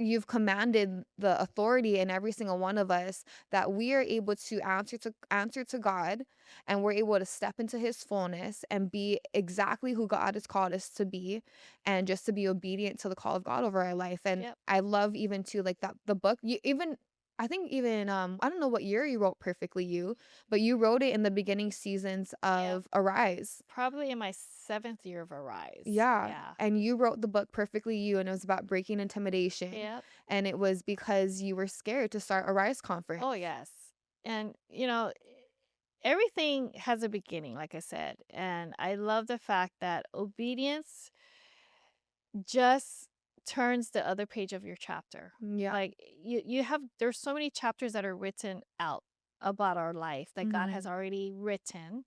you've commanded the authority in every single one of us, that we are able to answer to God, and we're able to step into his fullness and be exactly who God has called us to be, and just to be obedient to the call of God over our life. And Yep. I love even too, like, that the book you even I think even I don't know what year you wrote Perfectly You, but you wrote it in the beginning seasons Yep. of Arise. Probably in my 7th year of Arise. Yeah, Yeah. and you wrote the book Perfectly You, and it was about breaking intimidation, Yep. and it was because you were scared to start a Rise Oh, conference. yes. And, everything has a beginning, like I said. And I love the fact that obedience just turns the other page of your chapter. Yeah. Like there's so many chapters that are written out about our life that God has Mhm. already written.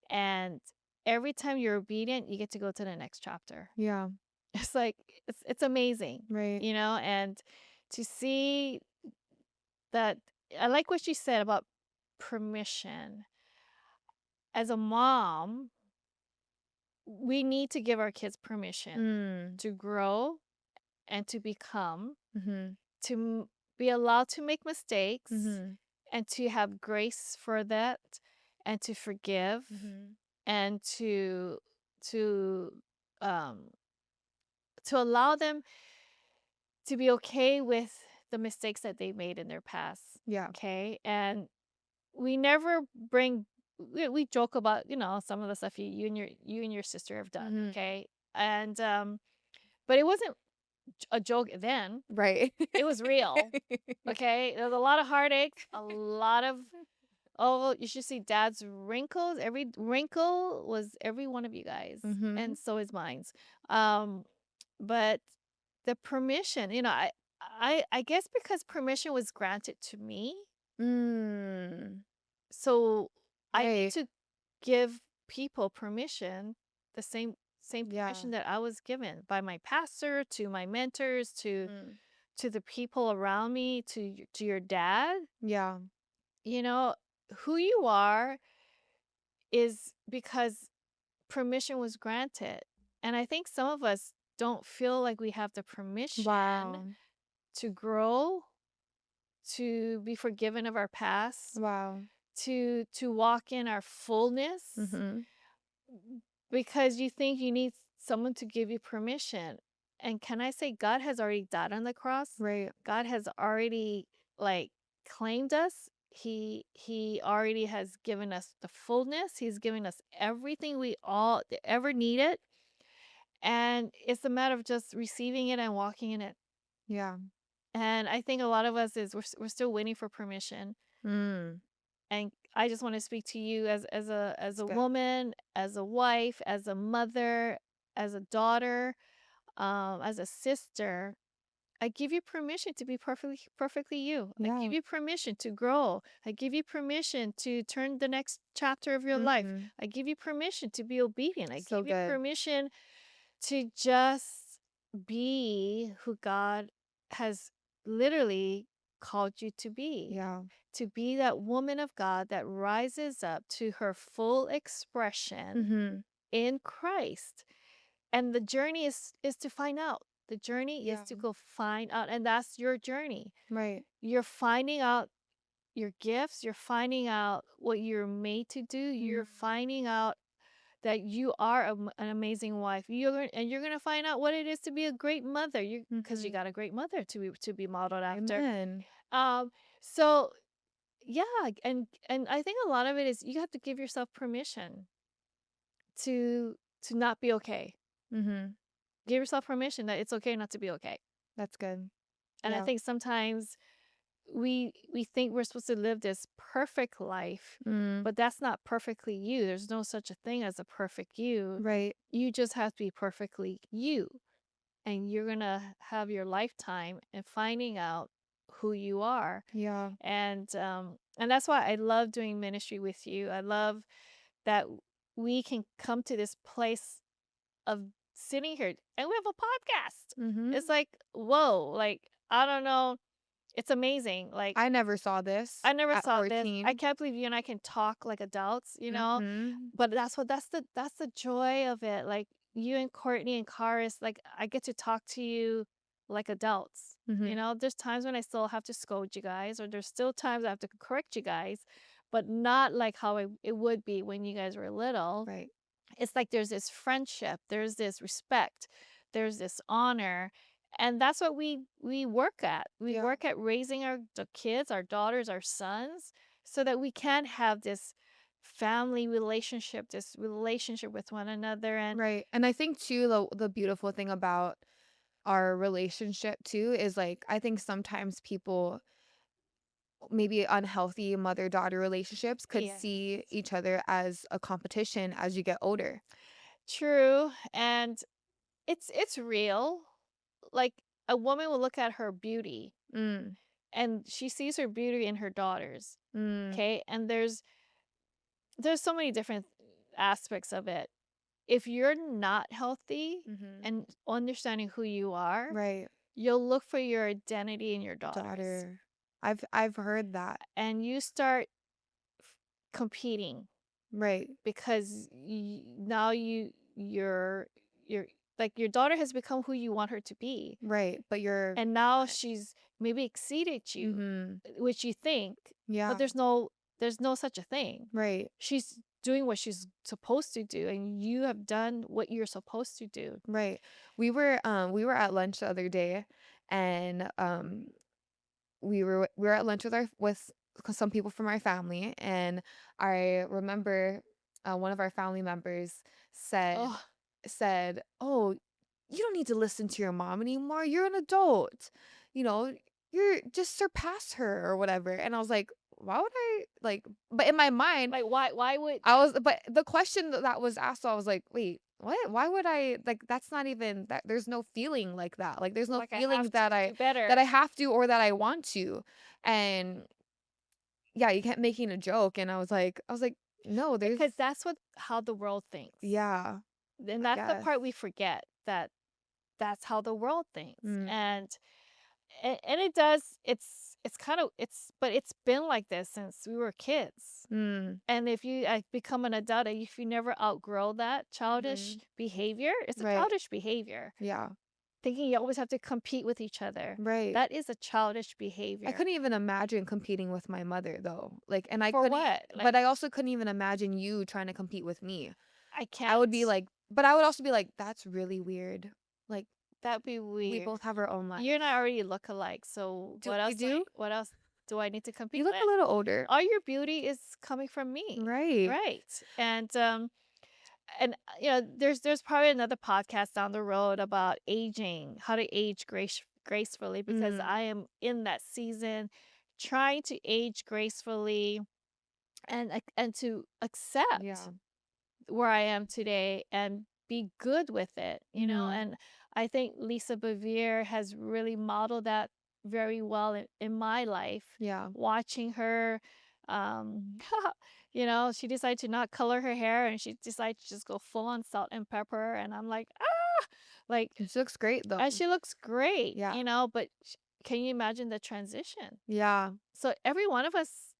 And every time you're obedient, you get to go to the next chapter. Yeah, It's like it's amazing, right. and to see that I like what she said about permission. As a mom, we need to give our kids permission Mm. to grow and to become, Mhm. to be allowed to make mistakes Mhm. and to have grace for that and to forgive Mhm. and to um to allow them to be okay with the mistakes that they made in their past. Yeah. Okay. And we never bring we joke about, some of the stuff you and your sister have done. Mhm. Okay. And but it wasn't a joke then. Right. It was real. Okay. There was a lot of heartaches, a lot of oh, you should see dad's wrinkles. Every wrinkle was every one of you guys. And Mhm. so is mine's. Um, but the permission, I guess because permission was granted to me, Mm. so I need Right. to give people permission, the same Yeah. permission that I was given by my pastor, to my mentors, Mm. to the people around me, to your dad. Yeah. You know, who you are is because permission was granted. And I think some of us don't feel like we have the permission Wow. to grow, to be forgiven of our past, Wow. to walk in our fullness Mhm. because you think you need someone to give you permission. And can I say God has already died on the cross? Right. God has already like claimed us. He already has given us the fullness. He's given us everything we all ever needed. And it's a matter of just receiving it and walking in it. Yeah. And I think a lot of us is we're still waiting for permission. Mm. And I just want to speak to you as That's a good. woman, as a wife, as a mother, as a daughter, as a sister. I give you permission to be perfectly you. I Yeah. give you permission to grow. I give you permission to turn the next chapter of your life. Mhm. I give you permission to be obedient. I So give you good. permission to just be who God has literally called you Yeah. to be that woman of God that rises up to her full expression Mhm. in Christ. And the journey is to find out. The journey is Yeah. to go find out, and that's your journey. Right. You're finding out your gifts, you're finding out what you're made to do, you're Mhm. finding out that you are an amazing wife. You're gonna find out what it is to be a great mother. You because you Mhm. got a great mother to be modeled after. Amen. Um, so yeah, and I think a lot of it is you have to give yourself permission to not be okay. Mhm. Give yourself permission that it's okay not to be okay. That's good. And I Yeah. think sometimes we think we're supposed to live this perfect life, Mm. but that's not perfectly you. There's no such a thing as a perfect you. Right. You just have to be perfectly you. and you're gonna have your lifetime in finding out who you are. Yeah. And that's why I love doing ministry with you. I love that we can come to this place of sitting here and we have a podcast. It's Mhm. like, whoa, like I don't know, it's amazing. Like I never saw this I never at saw this. I 14. can't believe you and I can talk like adults, you know? Mhm. But that's the joy of it. Like you and Courtney and Karis, like I get to talk to you like adults. You Mhm. know, there's times when I still have to scold you guys, or there's still times I have to correct you guys, but not like how it would be when you guys were little. Right. It's like there's this friendship, there's this respect, there's this honor, and that's what we work at. We Yeah. work at raising the kids, our daughters, our sons, so that we can have this family relationship, this relationship with one another. And Right. And I think too the beautiful thing about our relationship too is like I think sometimes people maybe unhealthy mother-daughter relationships could yeah, see each other as a competition as you get older. true. And it's real. Like a woman will look at her beauty Mm. and she sees her beauty in her daughters. Mm. Okay. And there's so many different aspects of it. If you're not healthy Mhm. and understanding who you are, Right. you'll look for your identity in your daughters. Daughter. I've heard that. And you start competing Right. because now you're like your daughter has become who you want her to be. Right. But you're And now not. she's maybe exceeded you, Mhm. which you think, but Yeah. there's no such a thing. Right. She's doing what she's supposed to do, and you have done what you're supposed to do. Right. We were at lunch the other day and we were at lunch with our with some people from our family and I remember one of our family members said Oh, said, "Oh, you don't need to listen to your mom anymore. You're an adult. You know, you're just surpass her or whatever." And I was like, "Why would I like?" But in my mind, like why would but the question that was asked, I was like, "Wait, what? Why would I like that's not even that there's no feeling like that. Like there's no like I feeling have to do that better? I have to or that I want to." And yeah, you kept making a joke and I was like, "No, there's Because that's what how the world thinks. yeah, And I that's the guess." part we forget, that that's how the world thinks. Mm, And it does, it's kind of it's but it's been like this since we were kids. mm, And if you become an adult, and if you never outgrow that childish mhm. behavior, it's a Right. childish behavior. Yeah. Thinking you always have to compete with each other. Right. That is a childish I behavior. couldn't even imagine competing with my mother though. Like and I For couldn't what? Like but I also couldn't even imagine you trying to compete with me. I I would be can't. like but I would also be like, "That's really weird." Like, That'd be we weird. both have our own You and lives. I already look alike, so Do we do? what else do I need to You compete look a with? little older. All your beauty is coming from me. Right. Right. And there's probably another podcast down the road about aging, how to age gracefully, because Mhm. I am in that season trying to age gracefully and to accept Yeah. where I am today and be good with it. Mhm. And I think Lisa Bevere has really modeled that very well in my life. Yeah. Watching her, um, she decided to not color her hair and she decided to just go full on salt and pepper. And I'm like, ah, like, She looks great though. and she looks great, Yeah. but can you imagine the transition? Yeah. So every one of us,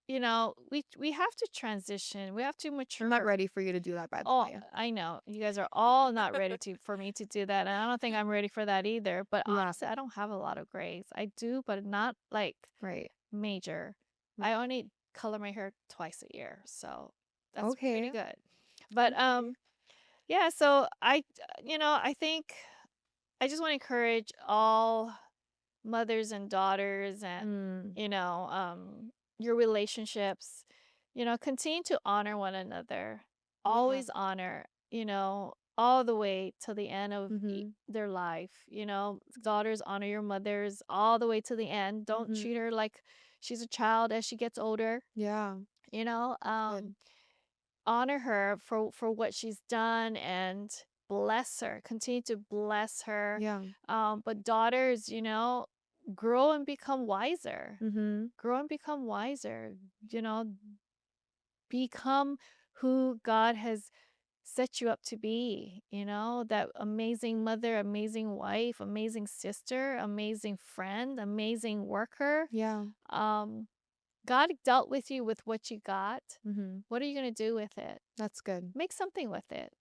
we have to transition. We have to I'm not mature. ready for you to do that by the Oh, way. I know. You guys are all not ready for me to do that, and I don't think I'm ready for that either. But Yeah. honestly, I don't have a lot of grays. I do, but not like Right. major. Right. I only color my hair twice a year, so that's pretty Okay. good. But Okay. yeah. So I think I just want to encourage all mothers and daughters, and Mm. you know, your relationships. Continue to honor one another. Yeah. Always honor, all the way till the end of Mhm. their life. Daughters, honor your mothers all the way to the end. Don't Mhm. treat her like she's a child as she gets older. Yeah. You know, Good. honor her for what she's done, and bless her, continue to bless her. Yeah. But daughters, grow and become wiser. Mhm. Grow and become wiser. You know, become who God has set you up to be, that amazing mother, amazing wife, amazing sister, amazing friend, amazing worker. Yeah. Um, God dealt with you with what you got. Mhm. What are you going to do with it? That's good. Make something with it.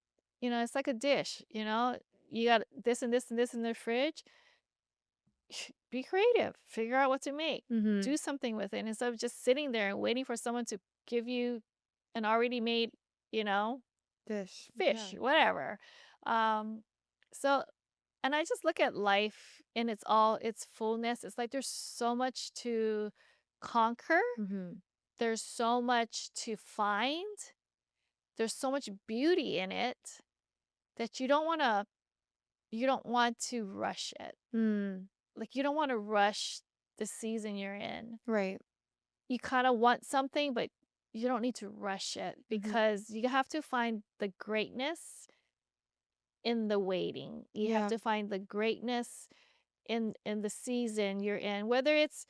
It's like a dish, you got this and this and this in the fridge. Be creative, figure out what to make, Mhm. do something with it instead of just sitting there and waiting for someone to give you an already made, you know, Dish. Yeah. fish, whatever. Um, so, and I just look at life in its fullness. It's like there's so much to conquer. Mhm. There's so much to find. There's so much beauty in it that you don't want to rush it. Mm. Like you don't want to rush the season you're in. Right. You kind of want something, but you don't need to rush it Mhm. because you have to find the greatness in the waiting. You have Yeah. to find the greatness in the season you're in. Whether it's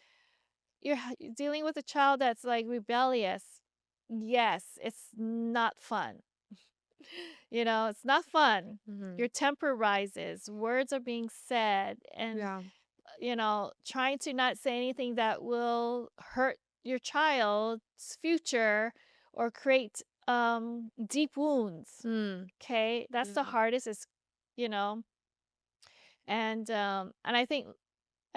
dealing with a child that's like rebellious. Yes, it's not fun. It's not fun. Mhm. Your temper rises, words are being said, and Yeah. trying to not say anything that will hurt your child's future or create deep wounds. Mm. Okay? That's the Yeah. hardest is you know and I think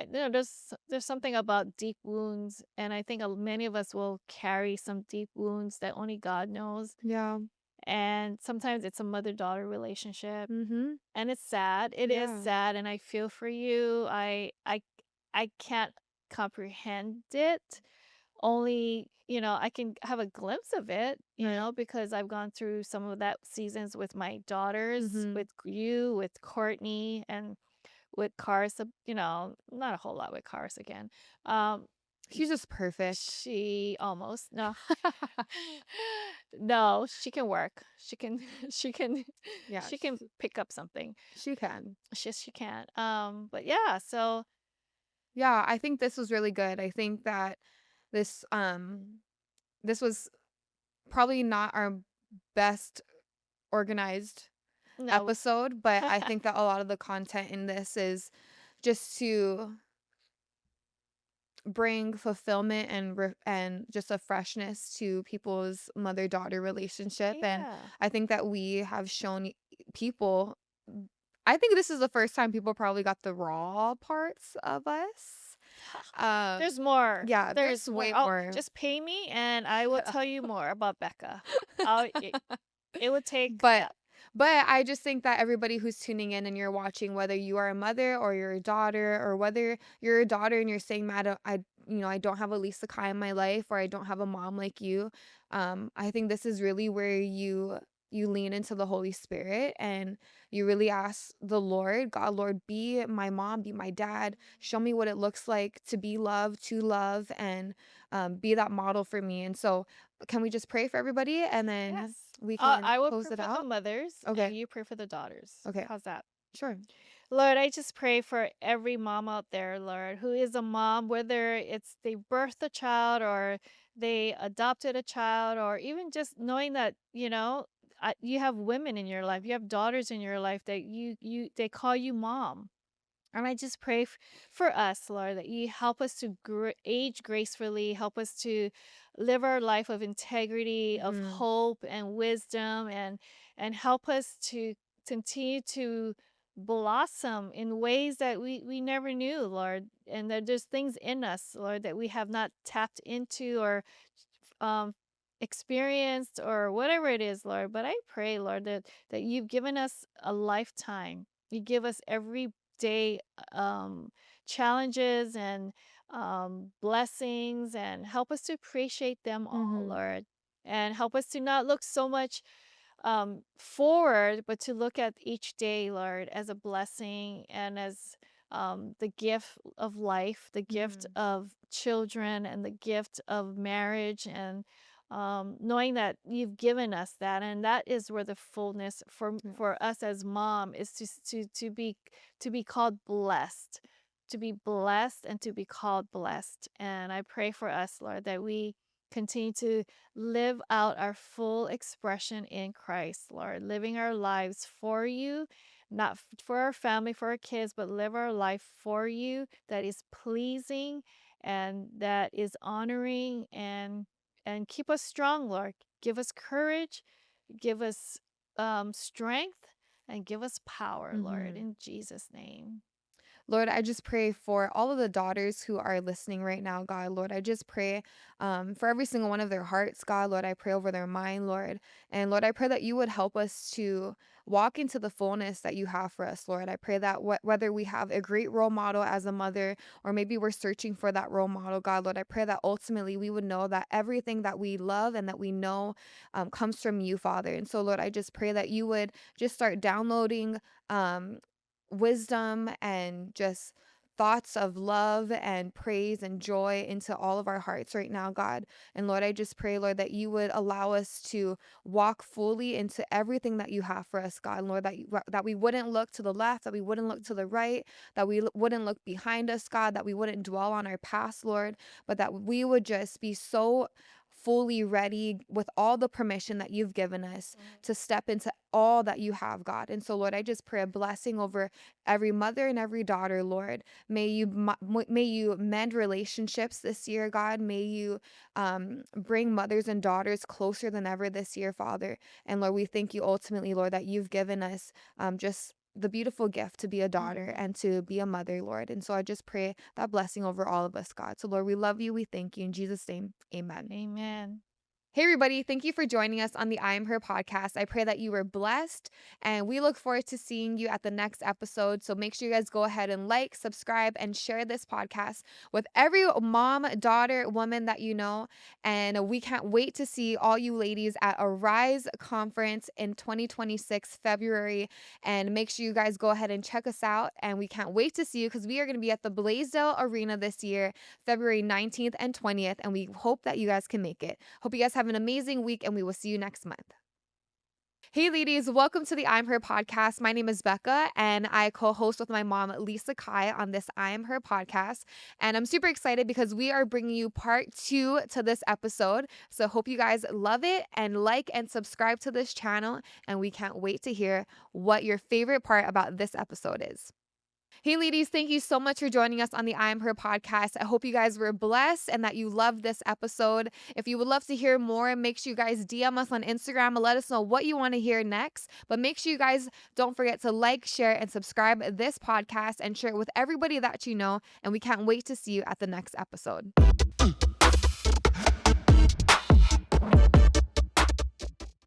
there's something about deep wounds, and I think many of us will carry some deep wounds that only God knows. Yeah. And sometimes it's a mother-daughter relationship, Mhm. and it's sad. It is Yeah. sad, and I feel for you. I can't comprehend it. Only, I can have a glimpse of it, Right. because I've gone through some of that seasons with my daughters, Mhm. with you, with Courtney, and with Cars, not a whole lot with Cars again. Um, She's just perfect. she almost no. No, she can work. She can she can Yeah, she can pick up something. she can. She can. But yeah, so Yeah, I think this was really good. I think that this this was probably not our best organized no. episode, but I think that a lot of the content in this is just to bring fulfillment and just a freshness to people's mother-daughter relationship, and Yeah. I think that we have shown people. I think this is the first time people probably got the raw parts of us. There's Um, more. yeah, There's there's more. way Oh, more. just pay me and I will tell you more about Becca. I'll it would take But but I just think that everybody who's tuning in and you're watching, whether you are a mother or you're a daughter, or whether you're a daughter and you're saying, "Matt, I don't have a Lisa Kai in my life, or I don't have a mom like you." I think this is really where you lean into the Holy Spirit and you really ask the Lord, God, Lord, be my mom, be my dad, show me what it looks like to be loved, to love, and be that model for me. And so, can we just pray for everybody and then yes. we can I will close pray it for the out? mothers and Okay. you pray for the daughters. Okay. How's that? Sure. Lord, I just pray for every mom out there, Lord, who is a mom, whether it's they birthed a child or they adopted a child, or even just knowing that, you have women in your life, you have daughters in your life that they call you mom. And I just pray for us, Lord, that you help us to age gracefully, help us to live our life of integrity, of Mhm. hope and wisdom, and help us to continue to blossom in ways that we never knew, Lord. And that there's things in us, Lord, that we have not tapped into or um experienced or whatever it is, Lord. But I pray, Lord, that you've given us a lifetime. You give us every day challenges and blessings, and help us to appreciate them all, Mhm. Lord. And help us to not look so much forward, but to look at each day, Lord, as a blessing and as the gift of life, the gift Mhm. of children, and the gift of marriage, and knowing that you've given us that, and that is where the fullness Yes. for us as mom is to be called blessed, to be blessed and to be called blessed. And I pray for us, Lord, that we continue to live out our full expression in Christ, Lord, living our lives for you, not for our family, for our kids, but live our life for you that is pleasing and that is honoring, and keep us strong, Lord. Give us courage, give us strength, and give us power, Lord, Mhm. in Jesus' name. Lord, I just pray for all of the daughters who are listening right now, God. Lord, I just pray for every single one of their hearts, God. Lord, I pray over their mind, Lord. And Lord, I pray that you would help us to walk into the fullness that you have for us, Lord. I pray that whether we have a great role model as a mother, or maybe we're searching for that role model, God, Lord, I pray that ultimately we would know that everything that we love and that we know comes from you, Father. And so, Lord, I just pray that you would just start downloading. Um, Wisdom and just thoughts of love and praise and joy into all of our hearts right now, God. And Lord, I just pray, Lord, that you would allow us to walk fully into everything that you have for us, God. And Lord, that we wouldn't look to the left, that we wouldn't look to the right, that we wouldn't look behind us, God, that we wouldn't dwell on our past, Lord, but that we would just be so fully ready with all the permission that you've given us to step into all that you have, God. And so, Lord, I just pray a blessing over every mother and every daughter, Lord. May you mend relationships this year, God. May you bring mothers and daughters closer than ever this year, Father. And Lord, we thank you ultimately, Lord, that you've given us just the beautiful gift to be a daughter Mhm. and to be a mother, Lord. And so I just pray that blessing over all of us, God. So, Lord, we love you. We thank you. In Jesus' name, amen. Amen. Hey, everybody. Thank you for joining us on the I Am Her podcast. I pray that you were blessed, and we look forward to seeing you at the next episode. So make sure you guys go ahead and like, subscribe, and share this podcast with every mom, daughter, woman that you know. And we can't wait to see all you ladies at a Rise conference in 2026, February. And make sure you guys go ahead and check us out. And we can't wait to see you because we are going to be at the Blaisdell Arena this year, February 19th and 20th. And we hope that you guys can make it. Hope you guys have an amazing week, and we will see you next month. Hey, ladies, welcome to the I'm Her podcast. My name is Bekah, and I co host with my mom, Lisa Kai, on this I Am Her podcast. And I'm super excited because we are bringing you part 2 to this episode. So, hope you guys love it and like and subscribe to this channel. And we can't wait to hear what your favorite part about this episode is. Hey, ladies, thank you so much for joining us on the I Am Her podcast. I hope you guys were blessed and that you loved this episode. If you would love to hear more, make sure you guys DM us on Instagram and let us know what you want to hear next. But make sure you guys don't forget to like, share, and subscribe this podcast and share it with everybody that you know. And we can't wait to see you at the next episode.